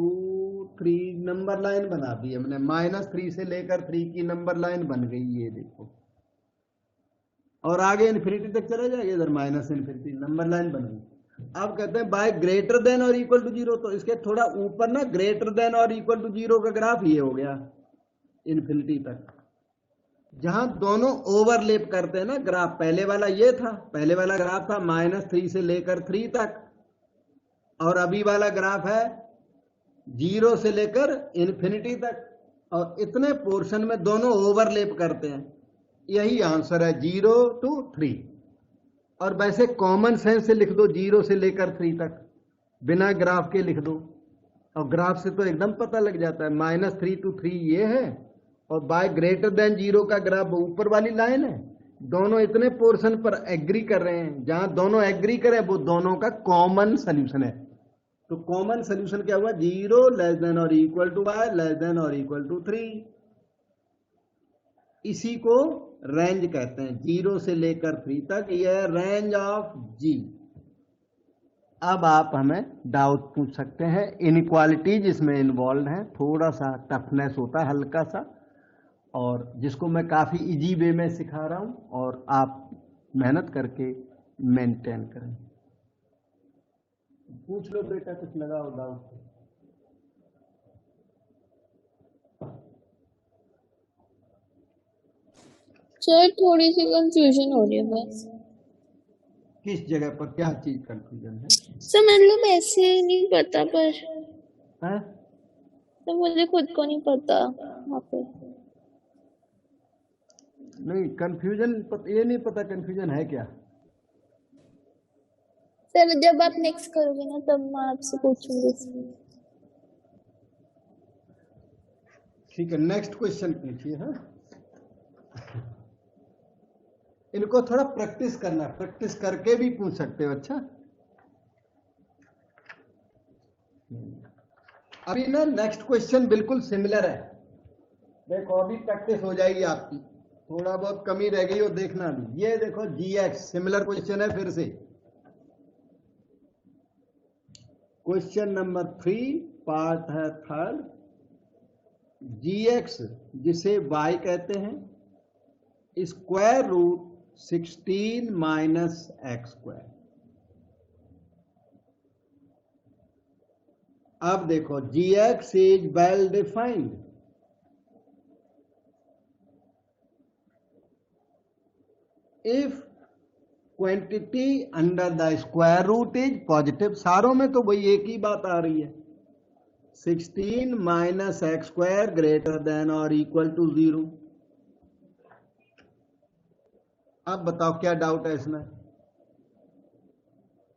3 नंबर लाइन बना दी हमने, -3 से लेकर 3 की नंबर लाइन बन गई, ये देखो, और आगे इन्फिनिटी तक चला जाएगा, इधर -इन्फिनिटी नंबर लाइन बन गई। अब कहते हैं बाय ग्रेटर देन और इक्वल टू 0, तो इसके थोड़ा ऊपर ना ग्रेटर देन और इक्वल टू 0 का ग्राफ ये हो गया इन्फिनिटी तक, जहां दोनों ओवरलैप करते हैं ना ग्राफ, पहले वाला ये था, पहले वाला ग्राफ था -3 से लेकर 3 तक, और अभी वाला ग्राफ है 0 से लेकर इन्फिनिटी तक, और इतने पोर्शन में दोनों ओवरलैप करते हैं, यही आंसर है 0 to 3। और वैसे कॉमन सेंस से लिख दो, 0 से लेकर 3 तक, बिना ग्राफ के लिख दो, और ग्राफ से तो एकदम पता लग जाता है, -3 to 3 ये है, और बाय ग्रेटर देन 0 का ग्राफ ऊपर वाली लाइन है, दोनों इतने पोर्शन पर एग्री कर रहे हैं, जहां दोनों एग्री करें वो दोनों का कॉमन सॉल्यूशन है, तो कॉमन सोल्यूशन क्या हुआ, 0 लेस देन और equal to y less than और इक्वल टू 3। इसी को रेंज कहते हैं, 0 से लेकर 3 तक, यह रेंज ऑफ G। अब आप हमें डाउट पूछ सकते हैं, इनइक्वालिटीज इसमें इन्वॉल्व है, थोड़ा सा टफनेस होता है हल्का सा, और जिसको मैं काफ़ी इजी वे में सिखा रहा हूं, और आप मेहनत करके मेंटेन करें। पूछ लो बेटा, कुछ लगा हो डाउट। सर थोड़ी सी कंफ्यूजन हो रही है बस। किस जगह पर क्या चीज कंफ्यूजन है? सर मतलब ऐसे नहीं पता, पर है? तो मुझे खुद को नहीं पता वहाँ पे। नहीं कंफ्यूजन, ये नहीं पता कंफ्यूजन है क्या? सर जब आप नेक्स्ट करोगे ना तब मैं आपसे पूछूंगी। ठीक है, नेक्स्ट क्वेश्चन पूछिए। हाँ, इनको थोड़ा प्रैक्टिस करना, प्रैक्टिस करके भी पूछ सकते हो। अच्छा, अभी ना नेक्स्ट क्वेश्चन बिल्कुल सिमिलर है, देखो अभी प्रैक्टिस हो जाएगी आपकी, थोड़ा बहुत कमी रह गई हो देखना भी। ये देखो GX सिमिलर क्वेश्चन है फिर से। क्वेश्चन नंबर 3 पार्ट है 3rd। GX जिसे y कहते हैं, square root 16 minus x square. अब देखो GX is well defined. If quantity under the square root is positive, सारों में तो वही एक ही बात आ रही है, 16 minus x square greater than और इक्वल टू 0। अब बताओ क्या डाउट है इसमें?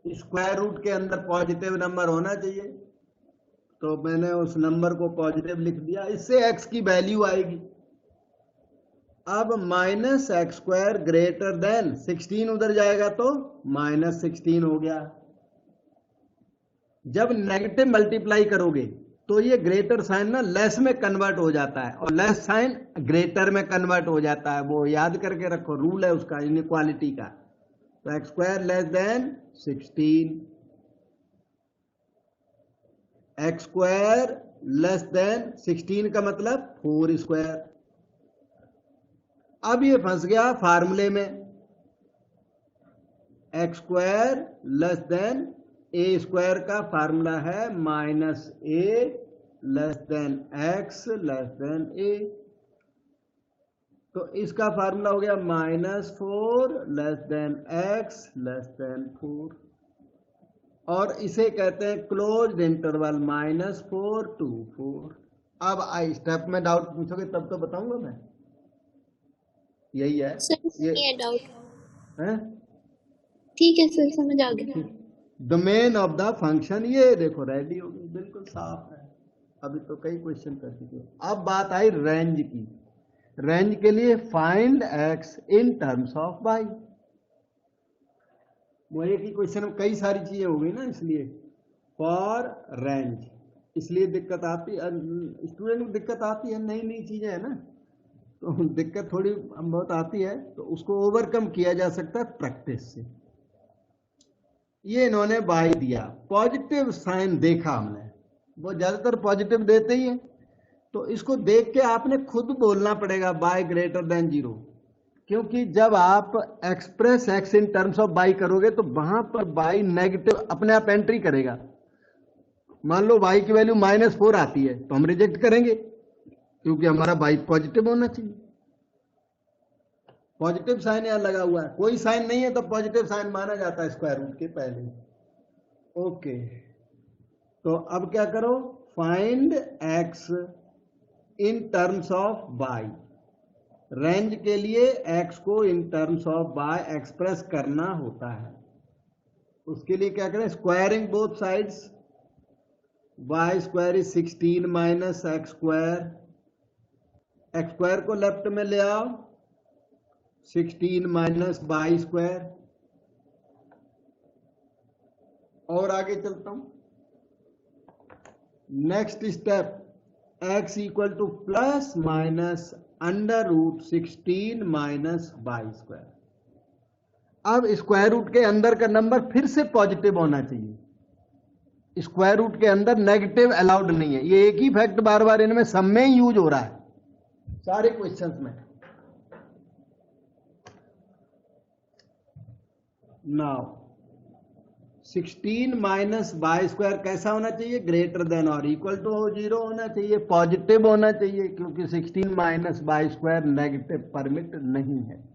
स्क्वायर रूट के अंदर पॉजिटिव नंबर होना चाहिए, तो मैंने उस नंबर को पॉजिटिव लिख दिया, इससे एक्स की वैल्यू आएगी। अब minus x square greater then 16 उधर जाएगा तो माइनस 16 हो गया। जब नेगेटिव मल्टीप्लाई करोगे तो ये ग्रेटर साइन ना लेस में कन्वर्ट हो जाता है, और लेस साइन ग्रेटर में कन्वर्ट हो जाता है। वो याद करके रखो, रूल है उसका, इनइक्वालिटी का। तो x square less then 16, x square less then 16 का मतलब 4 स्क्वायर। अब ये फंस गया फार्मूले में, एक्स स्क्वायर लेस देन ए स्क्वायर का फार्मूला है minus A less than x less than a. तो इसका फार्मूला हो गया -4 less than x less than 4, और इसे कहते हैं क्लोज्ड इंटरवल -4 to 4। अब आई स्टेप में डाउट पूछोगे तब तो बताऊंगा मैं, यही है ये डाउट है? ठीक है सर, समझ आ गया। डोमेन ऑफ द फंक्शन, ये देखो रेडी हो गई, बिल्कुल साफ है। अभी तो कई क्वेश्चन कर चुके। अब बात आई रेंज की। रेंज के लिए find x in terms of y. वो एक ही क्वेश्चन में कई सारी चीजें हो गई ना, इसलिए फॉर रेंज, इसलिए दिक्कत आती, स्टूडेंट को दिक्कत आती है, नई नई चीजें है ना, तो दिक्कत थोड़ी बहुत आती है, तो उसको ओवरकम किया जा सकता है प्रैक्टिस से। ये इन्होंने बाई दिया, पॉजिटिव साइन देखा हमने, वो ज्यादातर पॉजिटिव देते ही है, तो इसको देख के आपने खुद बोलना पड़ेगा बाई ग्रेटर देन 0, क्योंकि जब आप express x in terms of by करोगे तो वहां पर बाई नेगेटिव अपने आप एंट्री करेगा। मान लो बाई की वैल्यू -4 आती है तो हम रिजेक्ट करेंगे, क्योंकि हमारा बाई पॉजिटिव होना चाहिए। पॉजिटिव साइन यहां लगा हुआ है, कोई साइन नहीं है तो पॉजिटिव साइन माना जाता है स्क्वायर रूट के पहले। ओके, तो अब क्या करो, find x in terms of y. Range के लिए एक्स को in terms of y express करना होता है। उसके लिए क्या करें, squaring both sides, y square is 16 minus x square, x square को लेफ्ट में ले आओ, 16 माइनस वाई स्क्वायर। और आगे चलता हूं, next step x equal to plus minus under root 16 minus y square. अब स्क्वायर रूट के अंदर का नंबर फिर से पॉजिटिव होना चाहिए, स्क्वायर रूट के अंदर नेगेटिव अलाउड नहीं है। ये एक ही फैक्ट बार बार इनमें सब में यूज हो रहा है सारे क्वेश्चंस में। नाउ 16 माइनस बाई स्क्वायर कैसा होना चाहिए, ग्रेटर देन और इक्वल टू 0 होना चाहिए, पॉजिटिव होना चाहिए, क्योंकि 16 minus y square negative permit नहीं है।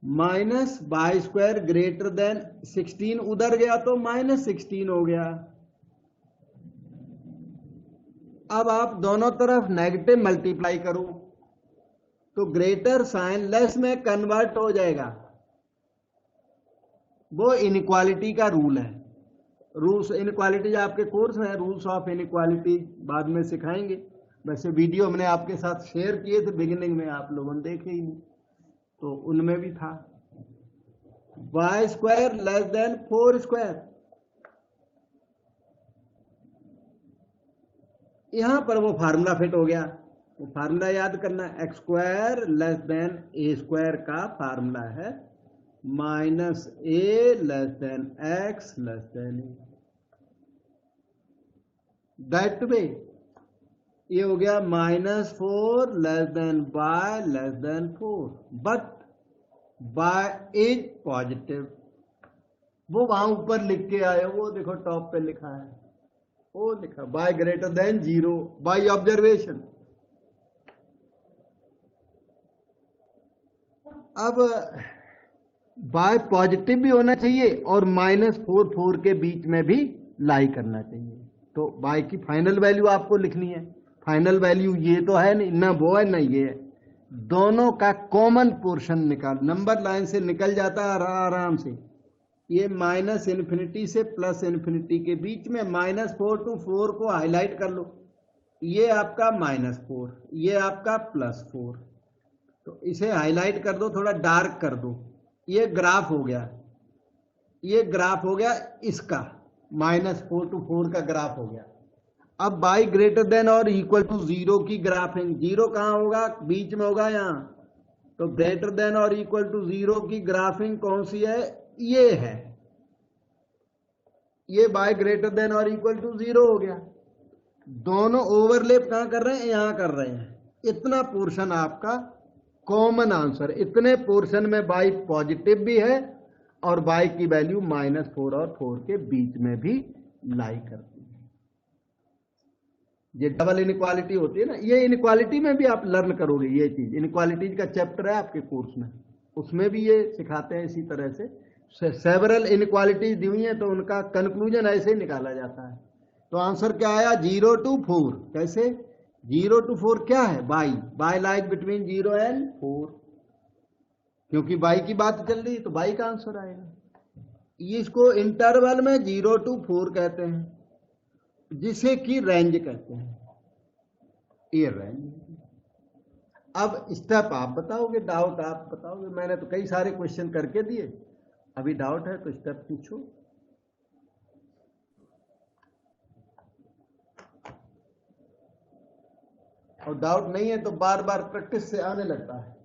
Minus y square greater then 16 उधर गया तो माइनस 16 हो गया। अब आप दोनों तरफ नेगेटिव मल्टीप्लाई करो तो ग्रेटर साइन लेस में कन्वर्ट हो जाएगा। वो इनइक्वालिटी का रूल है। रूल्स इनइक्वालिटी आपके कोर्स में, रूल्स ऑफ इनइक्वालिटी बाद में सिखाएंगे। वैसे वीडियो हमने आपके साथ शेयर किए थे बिगिनिंग में, आप लोगों ने देखे ही नहीं, तो उनमें भी था y square less than 4 square. यहां पर वो फार्मूला फिट हो गया। वो फार्मूला याद करना, एक्स स्क्वायर लेस देन ए स्क्वायर का फार्मूला है minus A less than x less than A. That way ये हो गया -4 less than y less than 4, but y is positive. वो वहां ऊपर लिख के आए, वो देखो टॉप पे लिखा है, वो लिखा y greater than 0 by observation. अब बाय पॉजिटिव भी होना चाहिए और -4 के बीच में भी लाई करना चाहिए। तो बाय की फाइनल वैल्यू आपको लिखनी है। फाइनल वैल्यू ये तो है नहीं, ना वो है ना ये है, दोनों का कॉमन पोर्शन निकाल। नंबर लाइन से निकल जाता है आराम से। ये माइनस इन्फिनिटी से प्लस इन्फिनिटी के बीच में -4 to 4 को हाईलाइट कर लो। ये आपका -4, ये आपका +4, तो इसे हाईलाइट कर दो, थोड़ा डार्क कर दो। ये ग्राफ हो गया, ये ग्राफ हो गया इसका, -4 to 4 का ग्राफ हो गया। अब बाई ग्रेटर देन और इक्वल टू 0 की ग्राफिंग, 0 कहां होगा, बीच में होगा यहां, तो ग्रेटर देन और इक्वल टू 0 की ग्राफिंग कौन सी है, ये है। ये बाय ग्रेटर देन और इक्वल टू 0 हो गया। दोनों ओवरलैप कहां कर रहे हैं, यहां कर रहे हैं। इतना पोर्शन आपका कॉमन आंसर। इतने पोर्शन में बाई पॉजिटिव भी है और बाई की वैल्यू -4 और 4 के बीच में भी लाई करती है। ये डबल इनइक्वालिटी होती है ना, ये इनइक्वालिटी में भी आप लर्न करोगे ये चीज। इनइक्वालिटीज का चैप्टर है आपके कोर्स में, उसमें भी ये सिखाते हैं इसी तरह से। सेवरल इनइक्वालिटीज दी हुई है तो उनका कंक्लूजन ऐसे ही निकाला जाता है। तो आंसर क्या आया, 0 to 4। कैसे 0 to 4 क्या है, by, by lies between 0 and 4, क्योंकि बाई की बात चल रही है तो बाई का आंसर आएगा। इसको इंटरवल में 0 to 4 कहते हैं, जिसे कि रेंज कहते हैं, ये रेंज। अब स्टेप आप बताओगे, डाउट आप बताओगे। मैंने तो कई सारे क्वेश्चन करके दिए, अभी डाउट है तो स्टेप पूछो। और डाउट नहीं है तो बार बार प्रैक्टिस से आने लगता है।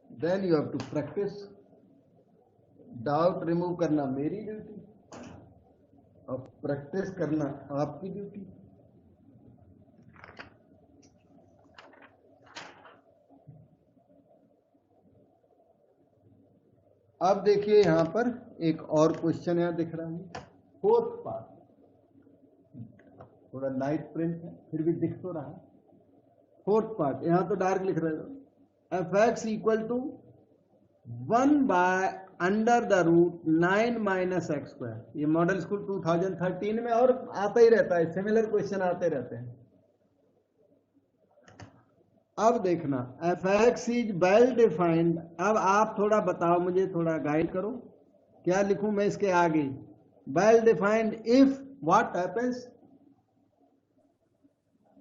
Then you have to practice. Doubt remove करना मेरी ड्यूटी और प्रैक्टिस करना आपकी ड्यूटी। अब देखिए यहां पर एक और क्वेश्चन यहां दिख रहा है, फोर्थ पार्ट, थोड़ा लाइट प्रिंट है फिर भी दिख तो रहा है। फोर्थ पार्ट यहां तो डार्क लिख रहे हो। f(x) equal to 1/√9 - x²। ये मॉडल स्कूल 2013 में और आता ही रहता है, सिमिलर क्वेश्चन आते रहते हैं। अब देखना f(x) इज वेल डिफाइंड। अब आप थोड़ा बताओ, मुझे थोड़ा गाइड करो, क्या लिखूं मैं इसके आगे। Well defined if what happens,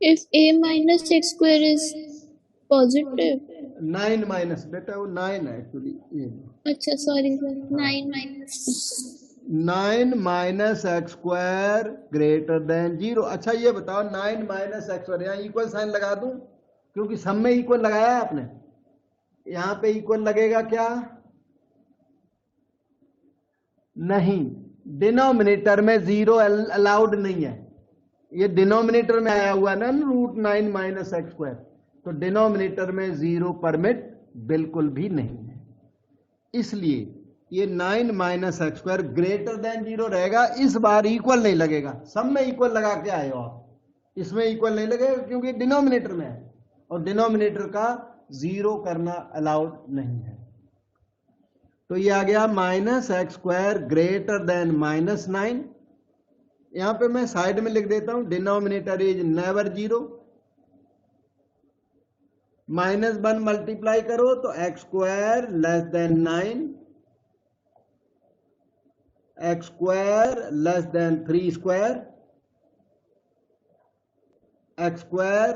If a minus x square is positive. 9 minus, बेटा वो 9 है एक्चुअली, ये अच्छा sorry sir, 9 minus 9 minus x square greater than 0। अच्छा ये बताओ 9 माइनस एक्स स्क्वायर, यहाँ इक्वल साइन लगा दूं क्योंकि सब में इक्वल लगाया है आपने, यहां पे इक्वल लगेगा क्या? नहीं, डिनोमिनेटर में 0 अलाउड नहीं है। ये डिनोमिनेटर में आया हुआ ना √9 माइनस एक्स स्क्वायर, तो डिनोमिनेटर में 0 परमिट बिल्कुल भी नहीं है। इसलिए ये 9 minus x square greater than 0 रहेगा। इस बार इक्वल नहीं लगेगा, सब में इक्वल लगा के आए हो आप, इसमें इक्वल नहीं लगेगा क्योंकि डिनोमिनेटर में है और डिनोमिनेटर का 0 करना अलाउड नहीं है। तो ये आ गया minus x square greater than -9। यहां पे मैं साइड में लिख देता हूं डिनोमिनेटर इज नेवर 0। -1 मल्टीप्लाई करो तो x square less than 9, x square less than 3 square, x square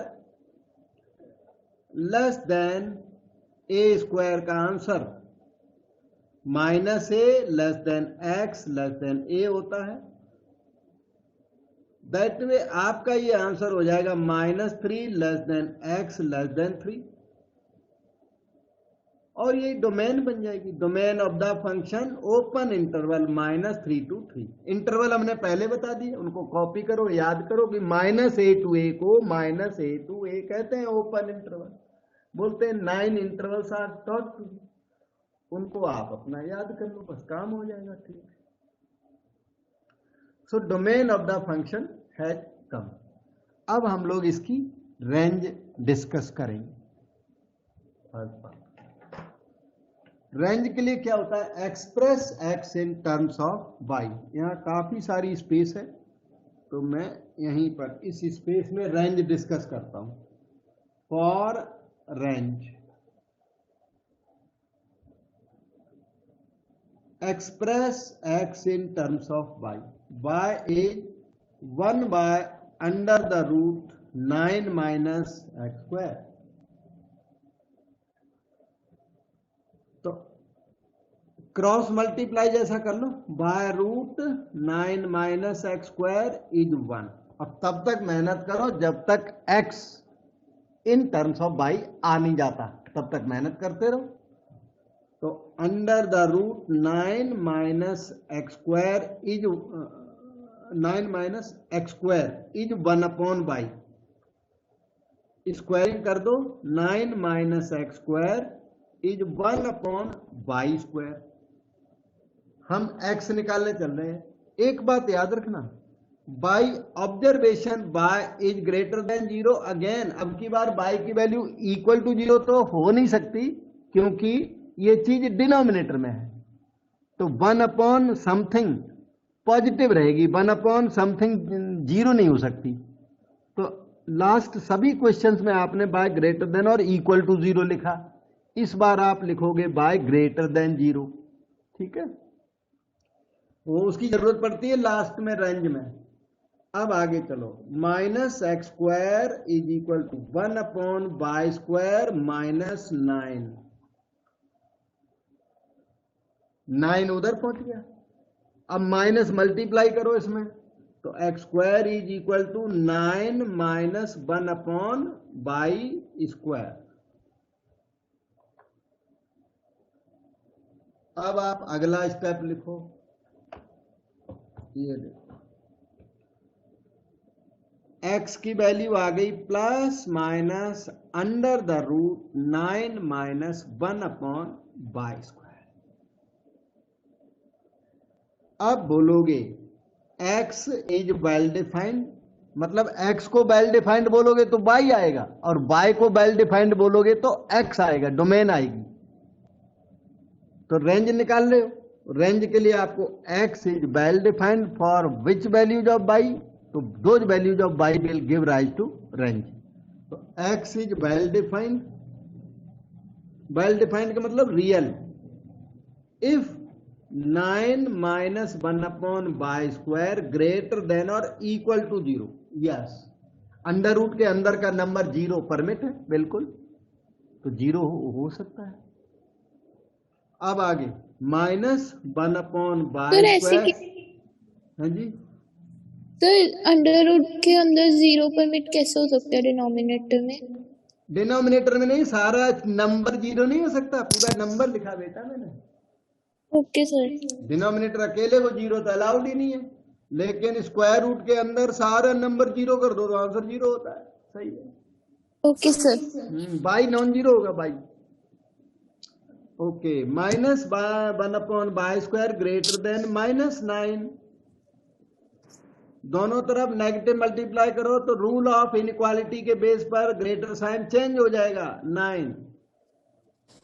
less than ए स्क्वायर का answer -a less than x less than a होता है। दैट वे आपका ये आंसर हो जाएगा -3 less than x less than 3, और ये डोमेन बन जाएगी। Domain of the function open interval -3 to 3। Interval हमने पहले बता दिए, उनको कॉपी करो, याद करो कि -a to a को -a to a कहते हैं ओपन इंटरवल। बोलते हैं 9 इंटरवल्स आर टॉट टू, उनको आप अपना याद कर लो, बस काम हो जाएगा। ठीक, so domain of the function has come. अब हम लोग इसकी रेंज डिस्कस करेंगे। रेंज के लिए क्या होता है? Express x in terms of y. यहाँ काफी सारी स्पेस है तो मैं यहीं पर इस स्पेस में रेंज डिस्कस करता हूं। For range express x in terms of y, y is 1 by under the root 9 minus x square। तो क्रॉस मल्टीप्लाई जैसा कर लो, by √9 minus x square is 1। अब तब तक मेहनत करो जब तक x in terms of y आ नहीं जाता, तब तक मेहनत करते रहो। तो under the √9 minus x square is 9 minus x square is 1/y। Squaring कर दो, 9 minus x square is 1/y square. हम x निकालने चल रहे हैं। एक बात याद रखना, by observation y is greater than 0। Again अब की बार y की वैल्यू इक्वल टू 0 तो हो नहीं सकती क्योंकि ये चीज डिनोमिनेटर में है। तो 1/समथिंग पॉजिटिव रहेगी, 1/समथिंग 0 नहीं हो सकती। तो लास्ट सभी क्वेश्चंस में आपने बाय ग्रेटर देन और इक्वल टू 0 लिखा, इस बार आप लिखोगे बाय ग्रेटर देन 0। ठीक है, वो उसकी जरूरत पड़ती है लास्ट में रेंज में। अब आगे चलो, minus x square is equal to 1/y square minus 9 उधर पहुंच गया। अब माइनस मल्टीप्लाई करो इसमें, तो x square is equal to 9 minus 1/y square. अब आप अगला स्टेप लिखो, ये देखो x की वैल्यू आ गई plus minus under the √9 minus 1/y square. अब बोलोगे x इज वेल डिफाइंड, मतलब x को वेल डिफाइंड बोलोगे तो y आएगा और y को वेल डिफाइंड बोलोगे तो x आएगा, डोमेन आएगी। तो रेंज निकाल रहे हो, रेंज के लिए आपको x is well defined for which values of y, तो those values of y will give rise to range. तो x is well defined, well defined का मतलब रियल। If 9 minus 1/y square greater than और equal to 0, yes, under root के अंदर का नंबर 0 परमिट है, बिल्कुल, तो 0 हो सकता है। अब आगे -1/y सर ऐसे स्क्वायर। हाँ जी, सर अंडर रूट के अंदर 0 परमिट कैसे हो सकता है डिनोमिनेटर में? डिनोमिनेटर में नहीं, सारा नंबर 0 नहीं हो सकता, पूरा नंबर लिखा बेटा मैंने। Okay sir. डिनोमिनेटर अकेले को 0 तो अलाउड ही नहीं है, लेकिन स्क्वायर रूट के अंदर सारा नंबर 0 कर दो तो आंसर 0 होता है। सही है। Okay sir. बाई नॉन 0 होगा by. Okay, -1/y square greater than -9। दोनों तरफ नेगेटिव मल्टीप्लाई करो तो रूल ऑफ इनइक्वालिटी के बेस पर ग्रेटर साइन चेंज हो जाएगा 9।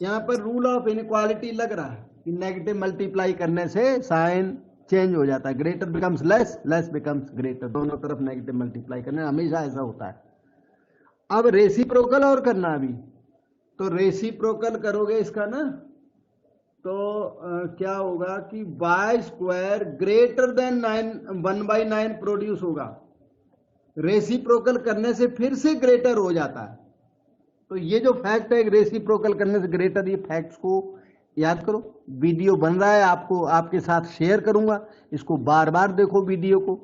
यहां पर रूल ऑफ इनइक्वालिटी लग रहा है कि नेगेटिव मल्टीप्लाई करने से साइन चेंज हो जाता है, greater becomes less, less becomes greater, दोनों तरफ नेगेटिव मल्टीप्लाई करने हमेशा ऐसा होता है। अब रेसिप्रोकल और करना अभी, तो रेसिप्रोकल करोगे इसका ना, तो क्या होगा कि y square greater then 1/9 produce होगा। रेसिप्रोकल करने से फिर से ग्रेटर हो जाता है। तो ये जो फैक्ट है रेसिप्रोकल करने से ग्रेटर, ये फैक्ट्स को याद करो। वीडियो बन रहा है, आपको आपके साथ शेयर करूंगा, इसको बार बार देखो वीडियो को,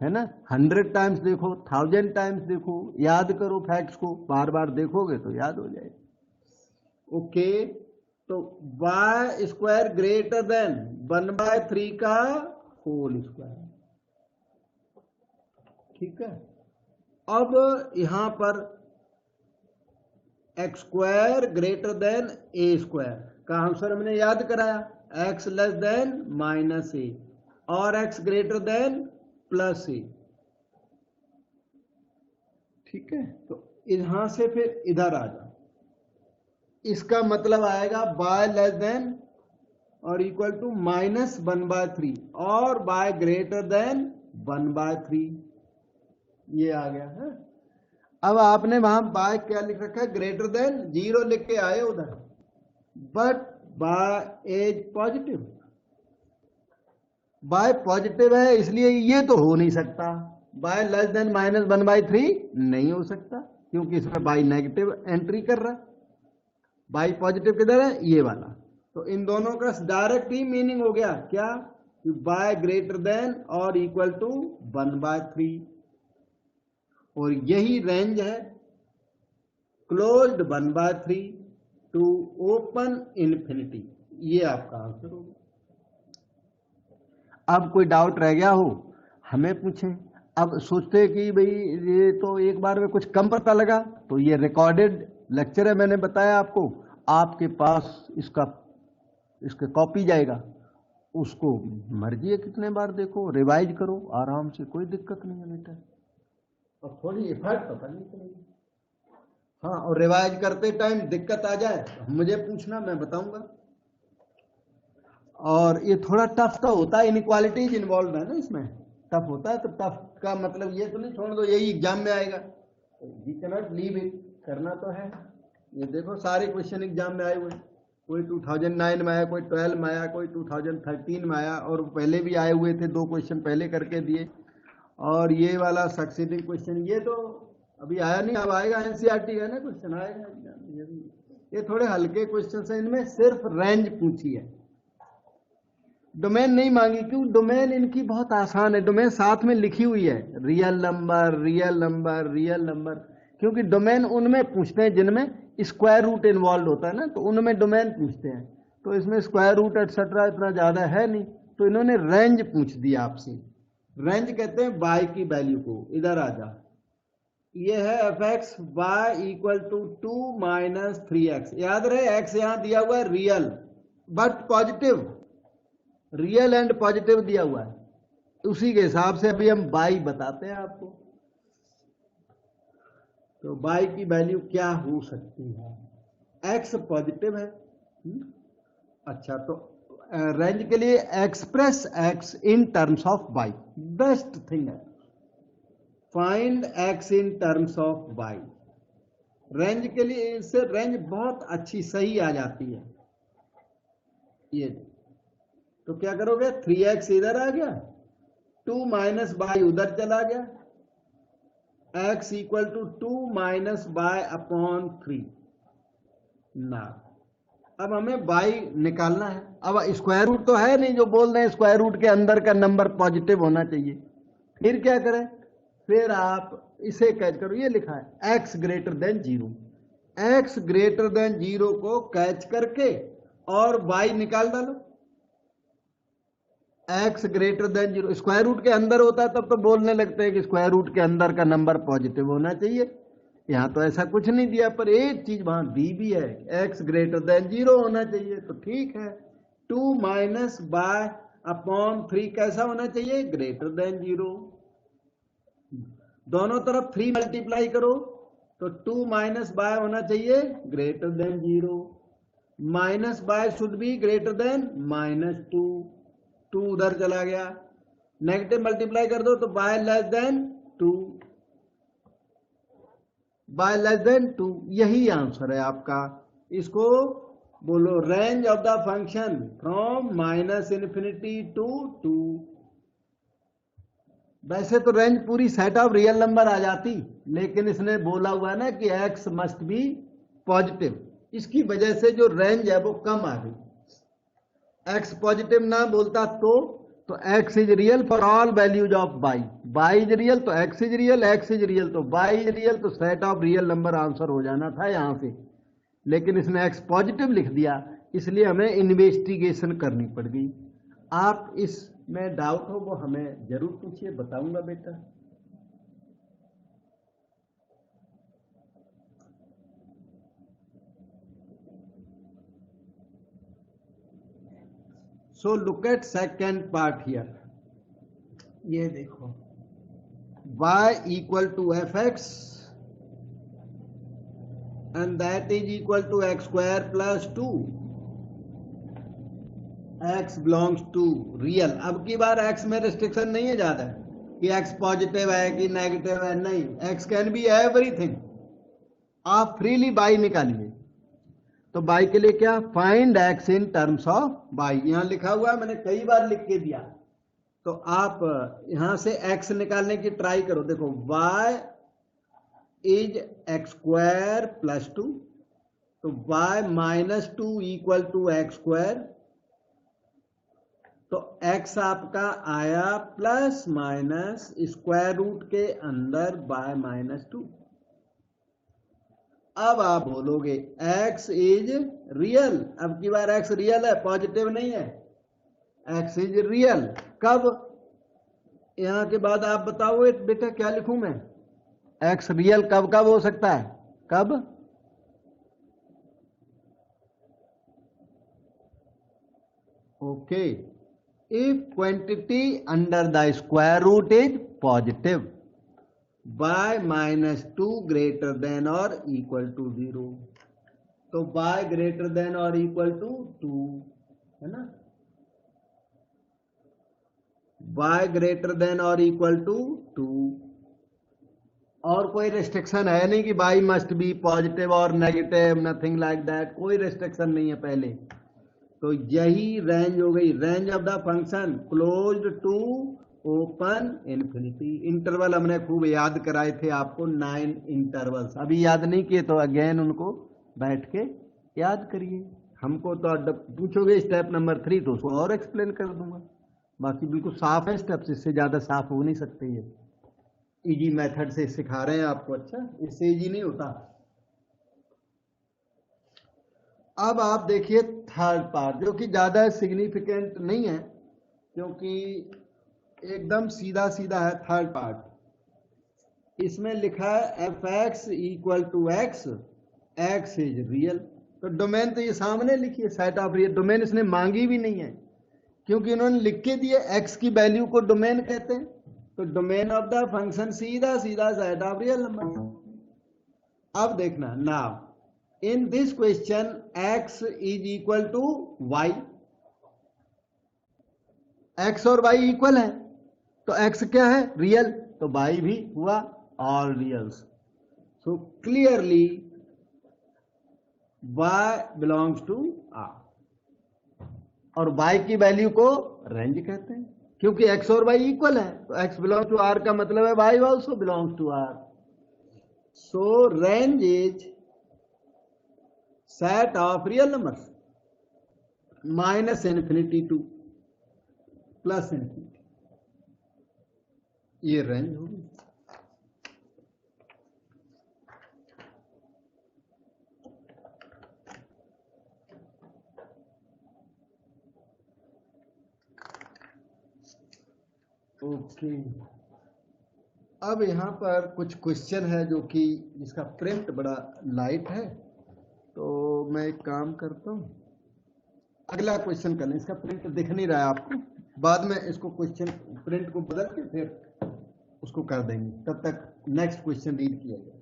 है ना, 100 टाइम्स देखो, 1000 टाइम्स देखो, याद करो फैक्ट्स को, बार बार देखोगे तो याद हो जाएगा। ओके, तो y स्क्वायर ग्रेटर देन 1/3 का होल स्क्वायर। ठीक है। अब यहां पर x square greater then a square का आंसर हमने याद कराया, x लेस देन -a और x ग्रेटर देन +a। ठीक है, तो यहां से फिर इधर आ जाओ, इसका मतलब आएगा y लेस देन और इक्वल टू -1/3 और y ग्रेटर देन 1/3, ये आ गया है। अब आपने वहां y क्या लिख रखा है, ग्रेटर देन 0 लिख के आए उधर, but y is positive, y positive है इसलिए ये तो हो नहीं सकता, y लेस देन -1/3 नहीं हो सकता क्योंकि इसमें y नेगेटिव एंट्री कर रहा है, y पॉजिटिव किधर है, ये वाला। तो इन दोनों का डायरेक्ट ही मीनिंग हो गया क्या, कि y ग्रेटर देन और इक्वल टू 1/3, और यही रेंज है क्लोज्ड 1/3 टू ओपन इन्फिनिटी। ये आपका आंसर होगा। अब कोई डाउट रह गया हो हमें पूछें। अब सोचते कि भाई ये तो एक बार में कुछ कम पता लगा, तो ये रिकॉर्डेड लेक्चर है, मैंने बताया आपको, आपके पास इसका कॉपी जाएगा, उसको मर्जी है कितने बार देखो, रिवाइज करो आराम से, कोई दिक्कत नहीं है बेटा, और थोड़ी एफर्ट तो करनी पड़ेगी। हाँ, और रिवाइज करते टाइम दिक्कत आ जाए तो मुझे पूछना, मैं बताऊंगा। और ये थोड़ा टफ तो होता है, इनइक्वालिटीज इन्वॉल्व है ना इसमें, टफ होता है। तो टफ का मतलब ये तो नहीं छोड़ दो यही एग्जाम में आएगा, we can not leave it, करना तो है। ये देखो सारे क्वेश्चन एग्जाम में आए हुए, कोई 2009 में आया, कोई 12 में आया, कोई 2013 में आया, और पहले भी आए हुए थे, 2 क्वेश्चन पहले करके दिए। और ये वाला सक्सीडिंग क्वेश्चन ये तो अभी आया नहीं, अब आएगा, एनसीईआरटी का ना क्वेश्चन आएगा। ये थोड़े हल्के क्वेश्चन है, इनमें सिर्फ रेंज पूछी है, डोमेन नहीं मांगी, क्यों, डोमेन इनकी बहुत आसान है, डोमेन साथ में लिखी हुई है, real number, real number, real number, क्योंकि डोमेन उनमें पूछते हैं जिनमें स्क्वायर रूट इन्वॉल्व होता है ना, तो उनमें डोमेन पूछते हैं, तो इसमें स्क्वायर रूट एक्सेट्रा इतना ज्यादा है नहीं, तो इन्होंने रेंज पूछ दिया आपसे। रेंज कहते हैं y की वैल्यू को, इधर आ जा, ये है fx y equal to 2 - 3x, याद रहे x यहां दिया हुआ है real but positive, real and positive दिया हुआ है, उसी के हिसाब से अभी हम y बताते हैं आपको। तो y की वैल्यू क्या हो सकती है, x पॉजिटिव है। अच्छा, तो रेंज के लिए express x in terms of y, best thing है, find x in terms of y। Range के लिए इससे रेंज बहुत अच्छी सही आ जाती है। ये तो क्या करोगे, 3x इधर आ गया, 2 - y उधर चला गया, x इक्वल टू 2 - y/3 ना। अब हमें y निकालना है। अब स्क्वायर रूट तो है नहीं जो बोल रहे हैं स्क्वायर रूट के अंदर का नंबर पॉजिटिव होना चाहिए। फिर क्या करें, फिर आप इसे कैच करो, ये लिखा है x greater than 0, x greater than 0 को कैच करके और y निकाल डालो। x greater than 0 square root के अंदर होता है तब तो बोलने लगते हैं कि स्क्वायर रूट के अंदर का नंबर पॉजिटिव होना चाहिए। यहां तो ऐसा कुछ नहीं दिया, पर एक चीज वहां दी भी है, x ग्रेटर देन 0 होना चाहिए, तो ठीक है। 2 माइनस बाय अपॉन 3 कैसा होना चाहिए, ग्रेटर देन 0। दोनों तरफ 3 मल्टीप्लाई करो तो 2 माइनस बाय होना चाहिए greater than 0, minus y should be greater than -2, 2 उधर चला गया, नेगेटिव मल्टीप्लाई कर दो तो by less than 2, by less than 2, यही आंसर है आपका। इसको बोलो range of the function from -∞ to 2। वैसे तो रेंज पूरी सेट ऑफ रियल नंबर आ जाती, लेकिन इसने बोला हुआ है ना कि x मस्ट बी पॉजिटिव, इसकी वजह से जो रेंज है वो कम आ गई। x पॉजिटिव ना बोलता तो x is real for all values of y is real तो x is real, x is real तो y इज रियल, तो set of real number answer हो जाना था यहां से, लेकिन इसने x पॉजिटिव लिख दिया, इसलिए हमें इन्वेस्टिगेशन करनी पड़ गई। आप इसमें डाउट हो वो हमें जरूर पूछिए, बताऊंगा बेटा। So look at second part here. ये देखो y equal to fx and that is equal to x square plus 2, x belongs to real। अब की बार x में रिस्ट्रिक्शन नहीं है ज्यादा कि x पॉजिटिव है कि नेगेटिव है, नहीं, x कैन बी एवरीथिंग। आप फ्रीली y निकालिए। तो y के लिए क्या, find x in terms of y, यहां लिखा हुआ है, मैंने कई बार लिख के दिया, तो आप यहां से x निकालने की ट्राई करो। देखो y is x square plus 2, तो y -2 equal to x square, तो x आपका आया प्लस माइनस स्क्वायर रूट के अंदर बाय -2। अब आप बोलोगे x इज रियल, अब की बार x रियल है, पॉजिटिव नहीं है, x इज रियल। कब, यहां के बाद आप बताओ बेटा क्या लिखूं मैं, x रियल कब कब हो सकता है, कब, okay, if quantity under the square root is positive by -2 greater than or equal to 0, तो by greater than or equal to 2 है ना, by greater than or equal to 2, और कोई रेस्ट्रिक्शन है नहीं कि by must be positive और नेगेटिव, नथिंग लाइक दैट, कोई रेस्ट्रिक्शन नहीं है पहले। तो यही रेंज हो गई, range of the function closed to open infinity. Interval हमने खूब याद कराए थे आपको, 9 इंटरवल्स, अभी याद नहीं किए तो अगेन उनको बैठ के याद करिए। हमको तो पूछोगे स्टेप नंबर 3 तो उसको और एक्सप्लेन कर दूंगा, बाकी बिल्कुल साफ है स्टेप्स, इससे ज्यादा साफ हो नहीं सकते। ये इजी मेथड से सिखा रहे हैं आपको, अच्छा इससे इजी नहीं होता। अब आप देखिए थर्ड पार्ट, जो कि ज्यादा सिग्निफिकेंट नहीं है क्योंकि एकदम सीधा सीधा है थर्ड पार्ट। इसमें लिखा है f x equal to x, x is real, तो डोमेन तो ये सामने लिखिए, सेट ऑफ रियल। डोमेन इसने मांगी भी नहीं है क्योंकि इन्होंने लिख के दिए एक्स की वैल्यू को डोमेन कहते हैं, तो डोमेन ऑफ द फंक्शन सीधा सीधा सेट ऑफ रियल नंबर। अब देखना, now in this question x is equal to y, x और वाई इक्वल है, तो x क्या है, रियल, तो y भी हुआ all reals. So clearly y belongs to R, और y की वैल्यू को रेंज कहते हैं क्योंकि x और y इक्वल है, तो x बिलोंग टू R का मतलब है y also belongs to R। So range is set of real numbers, minus infinity to plus infinity, ये रेंज होगी। ओके, अब यहाँ पर कुछ क्वेश्चन है जो कि जिसका प्रिंट बड़ा लाइट है, तो मैं एक काम करता हूँ, अगला क्वेश्चन कर लें। इसका प्रिंट दिख नहीं रहा है आपको, बाद में इसको क्वेश्चन प्रिंट को बदल के फिर उसको कर देंगे, तब तक नेक्स्ट क्वेश्चन रीड किया जाए।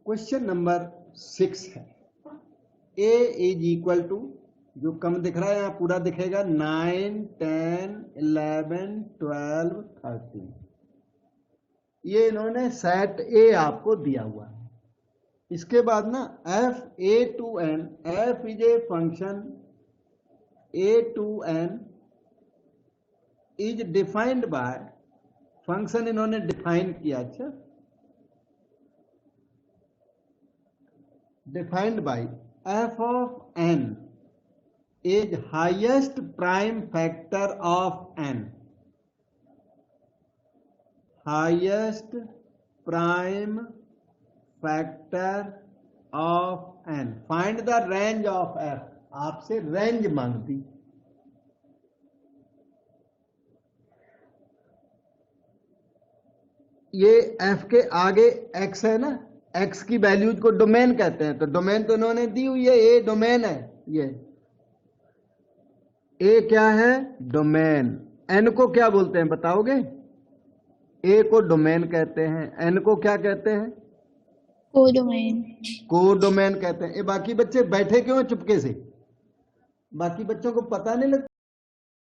क्वेश्चन नंबर 6 है, a इज इक्वल टू, जो कम दिख रहा है यहाँ पूरा दिखेगा, 9, 10, 11, 12, 13। ये इन्होंने सेट ए आपको दिया हुआ है। इसके बाद ना f a to n, f is a function a to n is defined by, function इन्होंने डिफाइन किया, अच्छा defined by f of n is highest prime factor of n, highest prime factor of n, find the range of f, आपसे रेंज मांगती। ये f के आगे x है ना, x की वैल्यूज को डोमेन कहते हैं, तो डोमेन तो इन्होंने दी हुई है, a डोमेन है, ये ए क्या है, डोमेन। एन को क्या बोलते हैं बताओगे? ए को डोमेन कहते हैं, एन को क्या कहते हैं, कोडोमेन। कोडोमेन कहते हैं। ये बाकी बच्चे बैठे क्यों चुपके से? बाकी बच्चों को पता नहीं लगता।